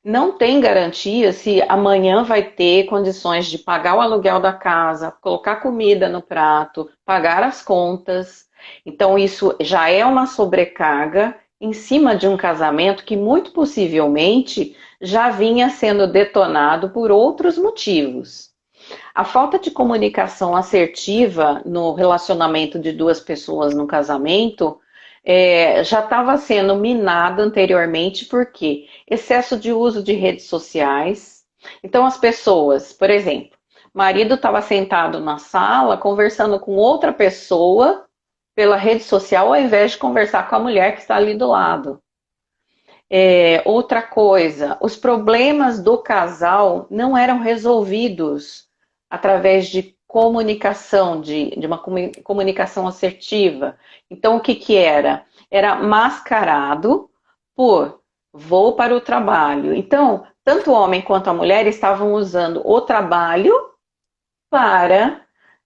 Não tem garantia se amanhã vai ter condições de pagar o aluguel da casa, colocar comida no prato, pagar as contas. Então, isso já é uma sobrecarga em cima de um casamento que muito possivelmente já vinha sendo detonado por outros motivos. A falta de comunicação assertiva no relacionamento de duas pessoas no casamento já estava sendo minada anteriormente, porque excesso de uso de redes sociais. Então, as pessoas, por exemplo, o marido estava sentado na sala conversando com outra pessoa pela rede social, ao invés de conversar com a mulher que está ali do lado. Outra coisa, os problemas do casal não eram resolvidos através de comunicação, de uma comunicação assertiva. Então, o que era? Era mascarado por vou para o trabalho. Então, tanto o homem quanto a mulher estavam usando o trabalho para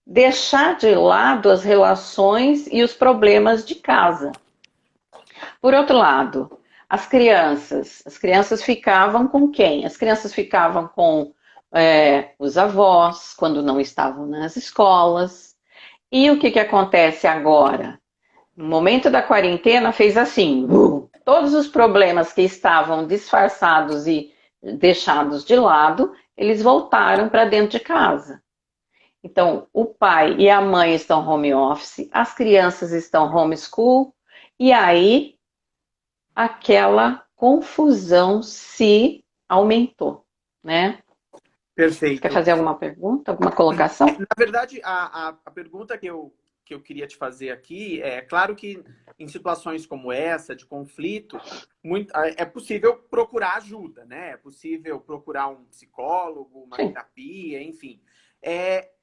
deixar de lado as relações e os problemas de casa. Por outro lado, as crianças ficavam com quem? As crianças ficavam com os avós, quando não estavam nas escolas. E o que acontece agora? No momento da quarentena fez assim, todos os problemas que estavam disfarçados e deixados de lado, eles voltaram para dentro de casa. Então, o pai e a mãe estão home office, as crianças estão homeschool, e aí aquela confusão se aumentou, né? Quer Perfeito. fazer alguma pergunta, alguma colocação? Na verdade, a pergunta que eu queria te fazer aqui é claro que em situações como essa, de conflito, é possível procurar ajuda, né? É possível procurar um psicólogo, uma Sim. terapia, enfim.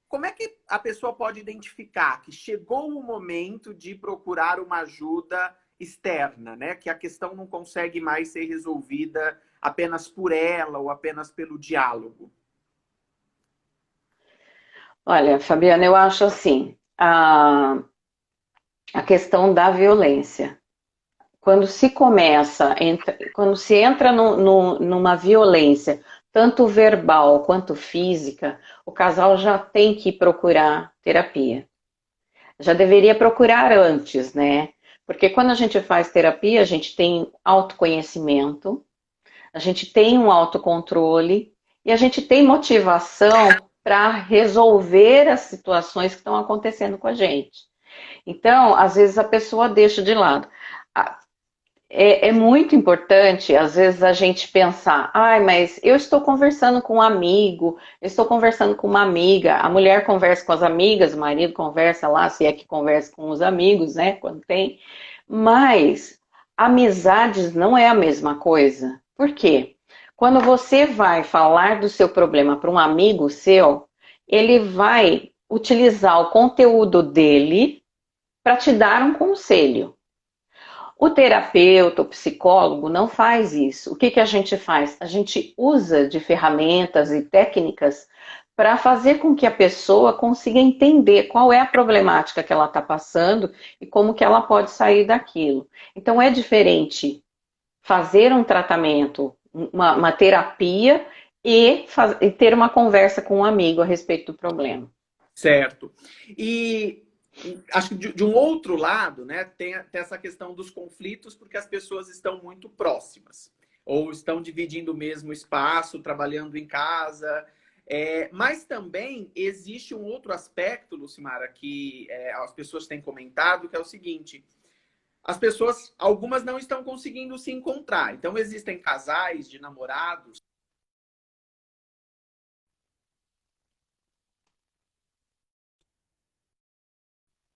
Como é que a pessoa pode identificar que chegou o momento de procurar uma ajuda externa, né? Que a questão não consegue mais ser resolvida apenas por ela ou apenas pelo diálogo? Olha, Fabiana, eu acho assim, a questão da violência. Quando se começa, quando se entra numa violência, tanto verbal quanto física, o casal já tem que procurar terapia. Já deveria procurar antes, né? Porque quando a gente faz terapia, a gente tem autoconhecimento, a gente tem um autocontrole e a gente tem motivação para resolver as situações que estão acontecendo com a gente. Então, às vezes a pessoa deixa de lado. É muito importante, às vezes, a gente pensar, ai, mas eu estou conversando com um amigo, eu estou conversando com uma amiga, a mulher conversa com as amigas, o marido conversa lá, se é que conversa com os amigos, né, quando tem. Mas amizades não é a mesma coisa. Por quê? Quando você vai falar do seu problema para um amigo seu, ele vai utilizar o conteúdo dele para te dar um conselho. O terapeuta, o psicólogo não faz isso. O que, que a gente faz? A gente usa de ferramentas e técnicas para fazer com que a pessoa consiga entender qual é a problemática que ela está passando e como que ela pode sair daquilo. Então é diferente fazer um tratamento, uma terapia e ter uma conversa com um amigo a respeito do problema. Certo. E acho que de um outro lado, né, tem essa questão dos conflitos, porque as pessoas estão muito próximas, ou estão dividindo o mesmo espaço, trabalhando em casa. Mas também existe um outro aspecto, Lucimara, que as pessoas têm comentado, que é o seguinte: as pessoas, algumas não estão conseguindo se encontrar. Então, existem casais de namorados.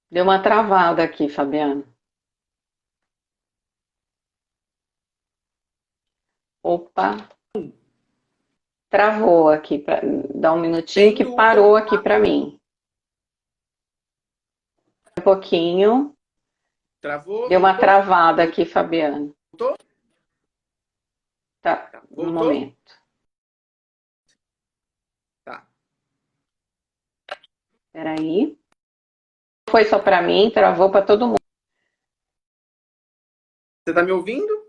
Deu uma travada aqui, Fabiano. Opa, travou aqui, dá um minutinho que Tendo o parou aqui para contato. mim. Um pouquinho. Travou, Deu uma voltou? travada aqui, Fabiano. Voltou? Tá, Tá. um Voltou? momento. Tá. Peraí. Foi só para mim, travou para todo mundo. Você tá me ouvindo?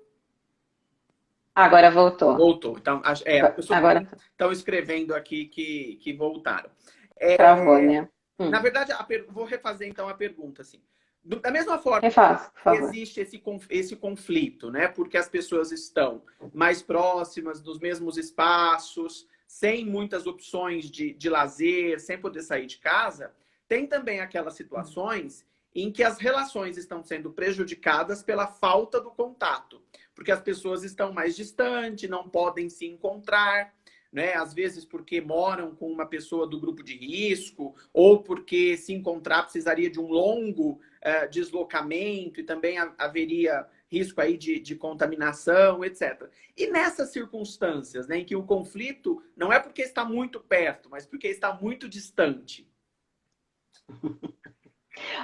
Agora voltou. Voltou. Então, as pessoas Agora estão escrevendo aqui que voltaram. travou, É, né? na verdade, vou refazer então a pergunta assim. Da mesma forma Refaz, por que favor. existe esse conflito, né? Porque as pessoas estão mais próximas, nos mesmos espaços, sem muitas opções de lazer, sem poder sair de casa, tem também aquelas situações em que as relações estão sendo prejudicadas pela falta do contato, porque as pessoas estão mais distantes, não podem se encontrar, né? Às vezes porque moram com uma pessoa do grupo de risco, ou porque se encontrar precisaria de um longo deslocamento e também haveria risco aí de contaminação, etc. E nessas circunstâncias, né, em que o conflito não é porque está muito perto, mas porque está muito distante.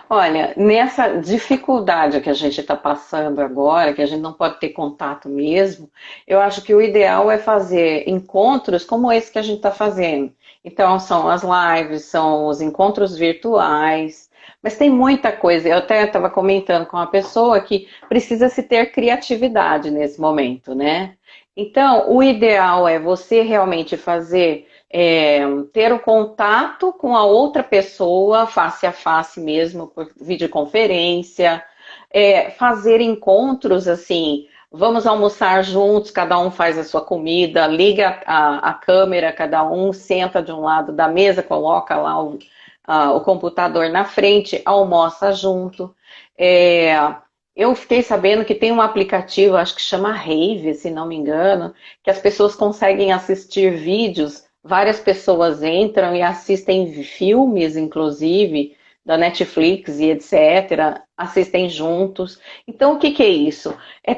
Olha, nessa dificuldade que a gente está passando agora, que a gente não pode ter contato mesmo, eu acho que o ideal é fazer encontros como esse que a gente está fazendo. Então, são as lives, são os encontros virtuais, mas tem muita coisa. Eu até estava comentando com uma pessoa que precisa se ter criatividade nesse momento, né? Então, o ideal é você realmente fazer ter o contato com a outra pessoa, face a face mesmo, por videoconferência, fazer encontros assim, vamos almoçar juntos, cada um faz a sua comida, liga a câmera, cada um senta de um lado da mesa, coloca lá o computador na frente, almoça junto. É, eu fiquei sabendo que tem um aplicativo, acho que chama Rave, se não me engano, que as pessoas conseguem assistir vídeos, várias pessoas entram e assistem filmes, inclusive, da Netflix e etc., assistem juntos. Então, o que que é isso? É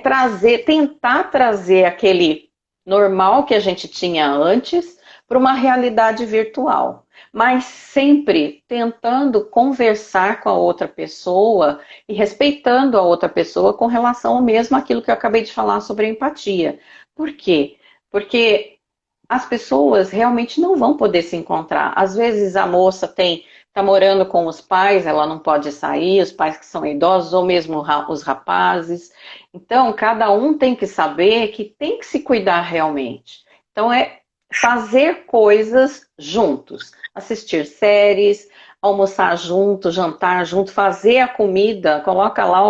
tentar trazer aquele normal que a gente tinha antes para uma realidade virtual, mas sempre tentando conversar com a outra pessoa e respeitando a outra pessoa com relação ao mesmo aquilo que eu acabei de falar sobre a empatia. Por quê? Porque as pessoas realmente não vão poder se encontrar. Às vezes a moça está morando com os pais, ela não pode sair, os pais que são idosos, ou mesmo os rapazes. Então, cada um tem que saber que tem que se cuidar realmente. Então, é fazer coisas juntos, assistir séries, almoçar junto, jantar junto, fazer a comida, coloca lá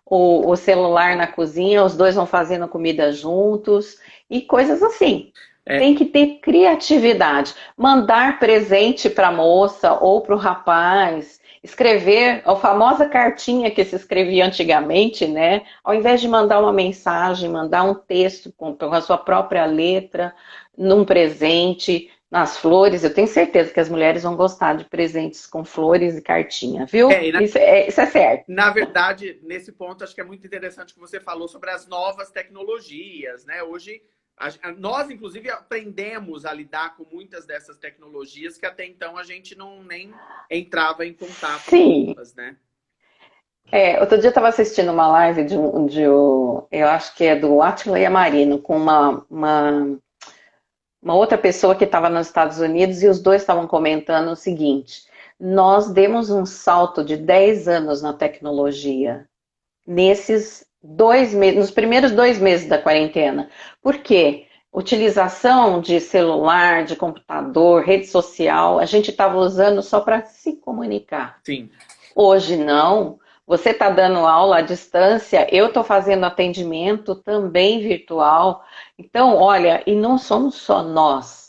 o celular na cozinha, os dois vão fazendo comida juntos e coisas assim. Tem que ter criatividade. Mandar presente para a moça ou para o rapaz. Escrever a famosa cartinha que se escrevia antigamente, né? Ao invés de mandar uma mensagem, mandar um texto com a sua própria letra, num presente, nas flores. Eu tenho certeza que as mulheres vão gostar de presentes com flores e cartinha, viu? Isso é certo. Na verdade, nesse ponto, acho que é muito interessante o que você falou sobre as novas tecnologias, né? Hoje, nós, inclusive, aprendemos a lidar com muitas dessas tecnologias que até então a gente nem entrava em contato com elas, né? Outro dia eu estava assistindo uma live eu acho que é do Átila Yamarino, com uma outra pessoa que estava nos Estados Unidos e os dois estavam comentando o seguinte: nós demos um salto de 10 anos na tecnologia nesses 2 meses, nos primeiros 2 meses da quarentena. Por quê? Utilização de celular, de computador, rede social, a gente estava usando só para se comunicar. Sim. Hoje não. Você está dando aula à distância, eu estou fazendo atendimento também virtual. Então, olha, e não somos só nós.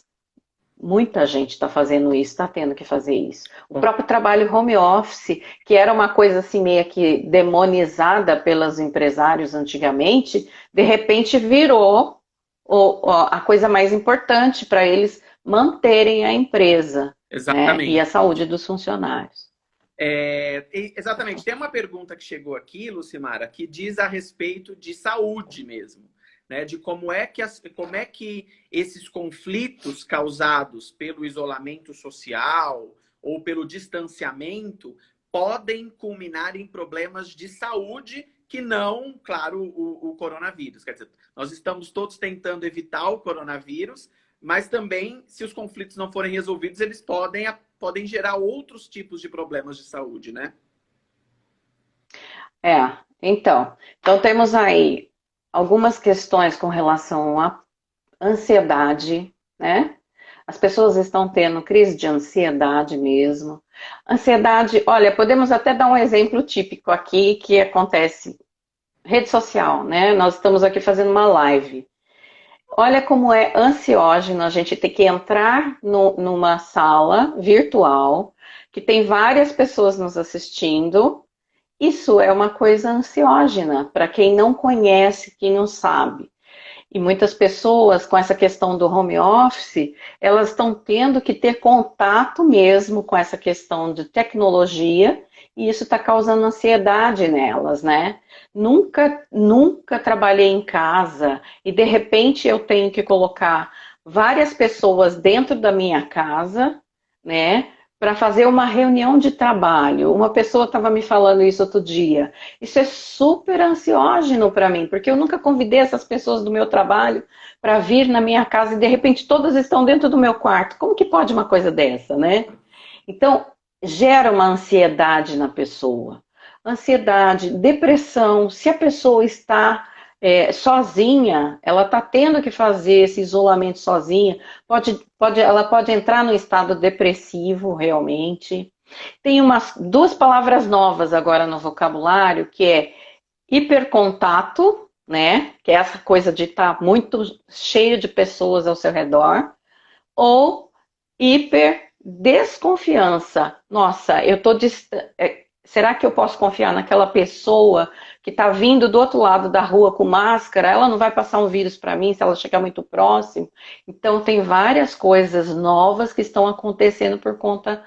Muita gente está fazendo isso, está tendo que fazer isso. O próprio trabalho home office, que era uma coisa assim meio que demonizada pelos empresários antigamente, de repente virou a coisa mais importante para eles manterem a empresa, né? E a saúde dos funcionários. Exatamente. Tem uma pergunta que chegou aqui, Lucimara, que diz a respeito de saúde mesmo, né? De como é que esses conflitos causados pelo isolamento social ou pelo distanciamento podem culminar em problemas de saúde que não, claro, o coronavírus. Quer dizer, nós estamos todos tentando evitar o coronavírus, mas também, se os conflitos não forem resolvidos, eles podem gerar outros tipos de problemas de saúde, né? Então temos aí algumas questões com relação à ansiedade, né? As pessoas estão tendo crise de ansiedade mesmo. Ansiedade, olha, podemos até dar um exemplo típico aqui que acontece. Rede social, né? Nós estamos aqui fazendo uma live. Olha como é ansiógeno a gente ter que entrar numa sala virtual que tem várias pessoas nos assistindo. Isso é uma coisa ansiógena para quem não conhece, quem não sabe. E muitas pessoas, com essa questão do home office, elas estão tendo que ter contato mesmo com essa questão de tecnologia, e isso está causando ansiedade nelas, né? Nunca trabalhei em casa e de repente eu tenho que colocar várias pessoas dentro da minha casa, né? Para fazer uma reunião de trabalho. Uma pessoa estava me falando isso outro dia. Isso é super ansiógeno para mim, porque eu nunca convidei essas pessoas do meu trabalho para vir na minha casa e de repente todas estão dentro do meu quarto. Como que pode uma coisa dessa, né? Então, gera uma ansiedade na pessoa. Ansiedade, depressão. Se a pessoa está sozinha, ela está tendo que fazer esse isolamento sozinha, ela pode entrar no estado depressivo realmente. Tem duas palavras novas agora no vocabulário, que é hipercontato, né? Que é essa coisa de estar muito cheio de pessoas ao seu redor, ou hiper desconfiança. Nossa, eu tô será que eu posso confiar naquela pessoa que está vindo do outro lado da rua com máscara? Ela não vai passar um vírus para mim se ela chegar muito próximo? Então, tem várias coisas novas que estão acontecendo por conta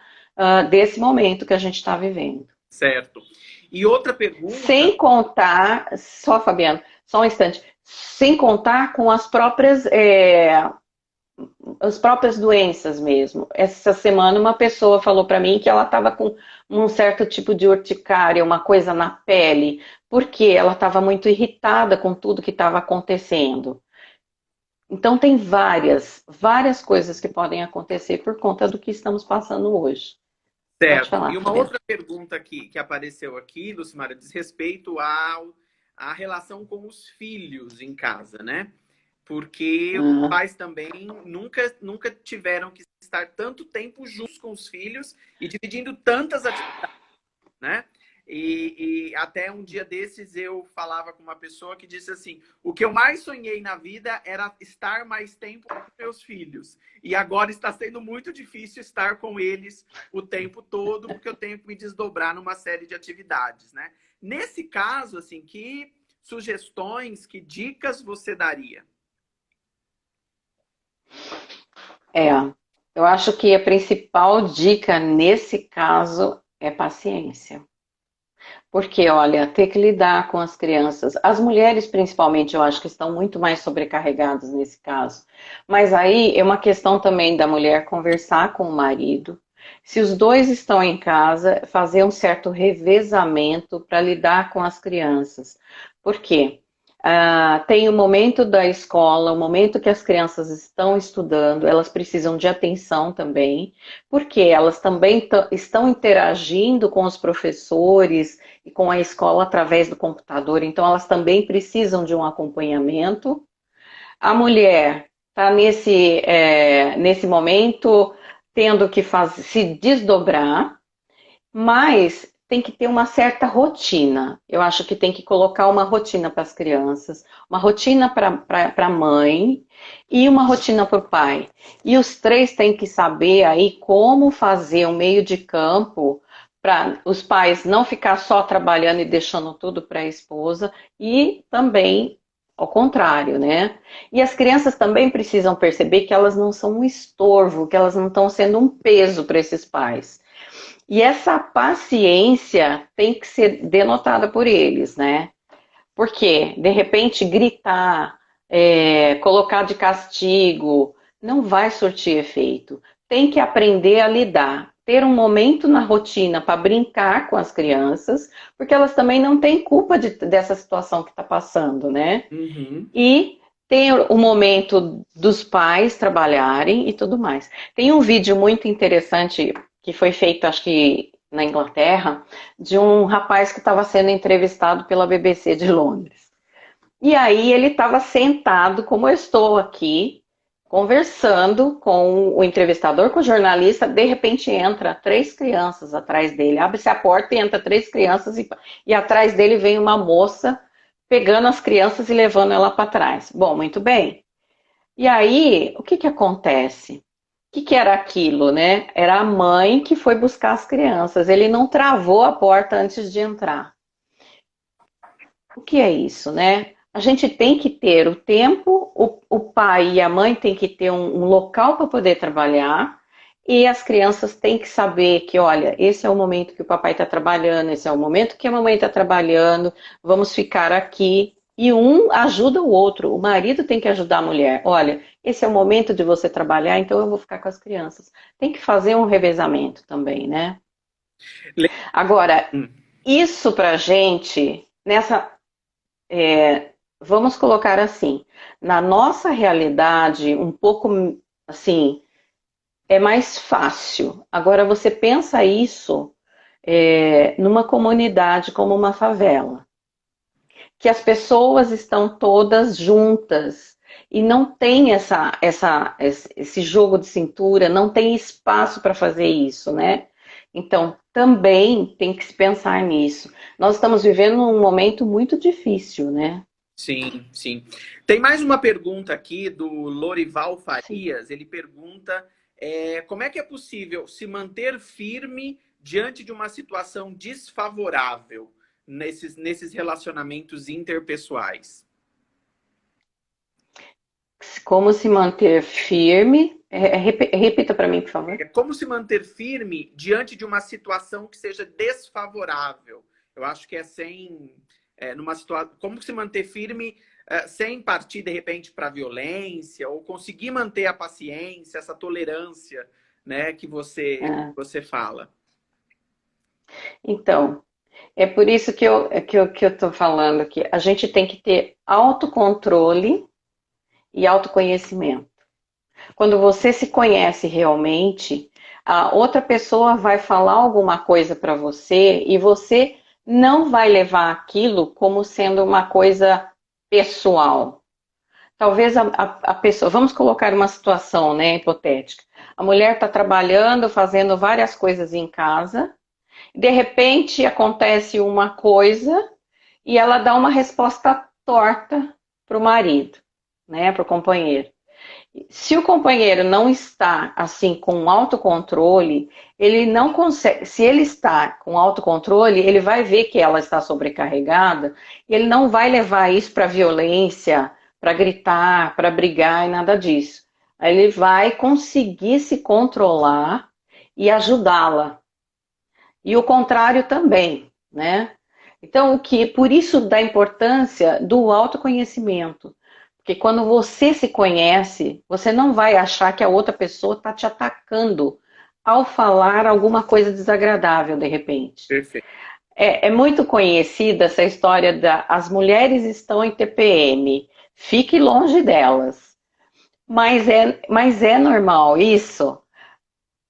desse momento que a gente está vivendo. Certo. E outra pergunta... Sem contar, só Fabiano, só um instante, sem contar com as próprias doenças mesmo. Essa semana uma pessoa falou para mim que ela estava com um certo tipo de urticária, uma coisa na pele, porque ela estava muito irritada com tudo que estava acontecendo. Então tem várias coisas que podem acontecer por conta do que estamos passando hoje. Pode Certo. falar, E uma Fabiano. outra pergunta que apareceu aqui, Lucimara, diz respeito à relação com os filhos em casa, né? Porque os pais também nunca tiveram que estar tanto tempo juntos com os filhos e dividindo tantas atividades, né? E até um dia desses eu falava com uma pessoa que disse assim: o que eu mais sonhei na vida era estar mais tempo com meus filhos. E agora está sendo muito difícil estar com eles o tempo todo, porque eu tenho que me desdobrar numa série de atividades, né? Nesse caso, assim, que sugestões, que dicas você daria? Eu acho que a principal dica nesse caso é paciência. Porque, olha, ter que lidar com as crianças, as mulheres principalmente, eu acho que estão muito mais sobrecarregadas nesse caso. Mas aí é uma questão também da mulher conversar com o marido. Se os dois estão em casa, fazer um certo revezamento para lidar com as crianças. Por quê? Tem o momento da escola, o momento que as crianças estão estudando, elas precisam de atenção também, porque elas também estão interagindo com os professores e com a escola através do computador, então elas também precisam de um acompanhamento. A mulher está nesse momento tendo que se desdobrar, mas tem que ter uma certa rotina. Eu acho que tem que colocar uma rotina para as crianças, uma rotina para a mãe e uma rotina para o pai. E os três têm que saber aí como fazer um meio de campo para os pais não ficar só trabalhando e deixando tudo para a esposa e também ao contrário, né? E as crianças também precisam perceber que elas não são um estorvo, que elas não estão sendo um peso para esses pais. E essa paciência tem que ser denotada por eles, né? Porque, de repente, gritar, colocar de castigo, não vai surtir efeito. Tem que aprender a lidar. Ter um momento na rotina para brincar com as crianças, porque elas também não têm culpa dessa situação que está passando, né? Uhum. E tem o momento dos pais trabalharem e tudo mais. Tem um vídeo muito interessante que foi feito, acho que na Inglaterra, de um rapaz que estava sendo entrevistado pela BBC de Londres. E aí ele estava sentado, como eu estou aqui, conversando com o entrevistador, com o jornalista, de repente entra três crianças atrás dele. Abre-se a porta e entra três crianças e atrás dele vem uma moça pegando as crianças e levando ela para trás. Bom, muito bem. E aí, o que acontece? O que era aquilo, né? Era a mãe que foi buscar as crianças. Ele não travou a porta antes de entrar. O que é isso, né? A gente tem que ter o tempo, o pai e a mãe têm que ter um local para poder trabalhar, e as crianças têm que saber que, olha, esse é o momento que o papai está trabalhando, esse é o momento que a mamãe está trabalhando, vamos ficar aqui. E um ajuda o outro. O marido tem que ajudar a mulher. Olha, esse é o momento de você trabalhar, então eu vou ficar com as crianças. Tem que fazer um revezamento também, né? Agora, isso pra gente, vamos colocar assim, na nossa realidade, um pouco assim, é mais fácil. Agora, você pensa isso numa comunidade como uma favela, que as pessoas estão todas juntas e não tem esse jogo de cintura, não tem espaço para fazer isso, né? Então, também tem que se pensar nisso. Nós estamos vivendo um momento muito difícil, né? Sim, sim. Tem mais uma pergunta aqui do Lorival Sim. Farias. Ele pergunta Como é que é possível se manter firme diante de uma situação desfavorável nesses relacionamentos interpessoais? Como se manter firme? Repita para mim, por favor. Como se manter firme diante de uma situação que seja desfavorável? Eu acho que numa situação, como se manter firme sem partir de repente para a violência, ou conseguir manter a paciência, essa tolerância, né, que você fala. Então, é por isso que eu estou falando que a gente tem que ter autocontrole e autoconhecimento. Quando você se conhece realmente, a outra pessoa vai falar alguma coisa para você e você não vai levar aquilo como sendo uma coisa pessoal. Talvez a pessoa, vamos colocar uma situação, né, hipotética. A mulher está trabalhando, fazendo várias coisas em casa, de repente acontece uma coisa e ela dá uma resposta torta para o marido, né, para o companheiro. Se o companheiro não está assim com autocontrole, ele não consegue. Se ele está com autocontrole, ele vai ver que ela está sobrecarregada e ele não vai levar isso para violência, para gritar, para brigar e nada disso. Aí ele vai conseguir se controlar e ajudá-la. E o contrário também, né? Então, por isso da importância do autoconhecimento. Porque quando você se conhece, você não vai achar que a outra pessoa está te atacando ao falar alguma coisa desagradável de repente. Perfeito. É muito conhecida essa história as mulheres estão em TPM, fique longe delas. Mas é normal isso?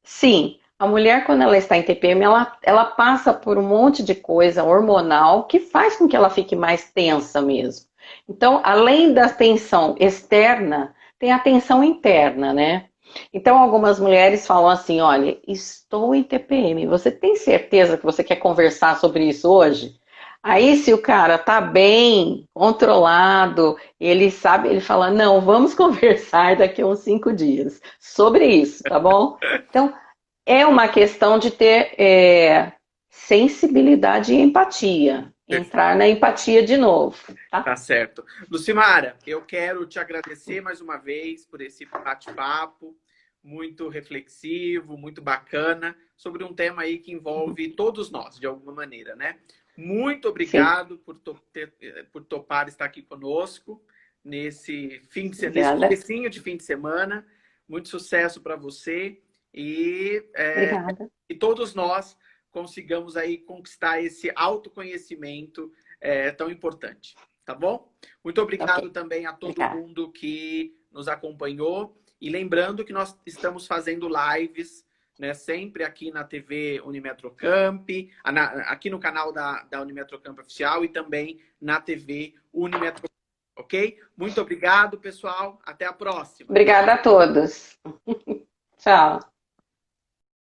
Sim, a mulher, quando ela está em TPM, ela passa por um monte de coisa hormonal que faz com que ela fique mais tensa mesmo. Então, além da tensão externa, tem a tensão interna, né? Então, algumas mulheres falam assim: olha, estou em TPM, você tem certeza que você quer conversar sobre isso hoje? Aí, se o cara tá bem controlado, ele sabe, ele fala: não, vamos conversar daqui a uns 5 dias sobre isso, tá bom? Então, é uma questão de ter sensibilidade e empatia. Entrar na empatia de novo, tá? Tá certo. Lucimara, eu quero te agradecer mais uma vez por esse bate-papo muito reflexivo, muito bacana, sobre um tema aí que envolve todos nós, de alguma maneira, né? Muito obrigado por topar estar aqui conosco nesse comecinho de fim de semana. Muito sucesso para você Obrigada. e todos nós consigamos aí conquistar esse autoconhecimento tão importante, tá bom? Muito obrigado também a todo mundo que nos acompanhou. E lembrando que nós estamos fazendo lives, né, sempre aqui na TV Unimetrocamp, aqui no canal da Unimetrocamp Oficial e também na TV Unimetrocamp, ok? Muito obrigado, pessoal. Até a próxima. Obrigada a todos. Tchau.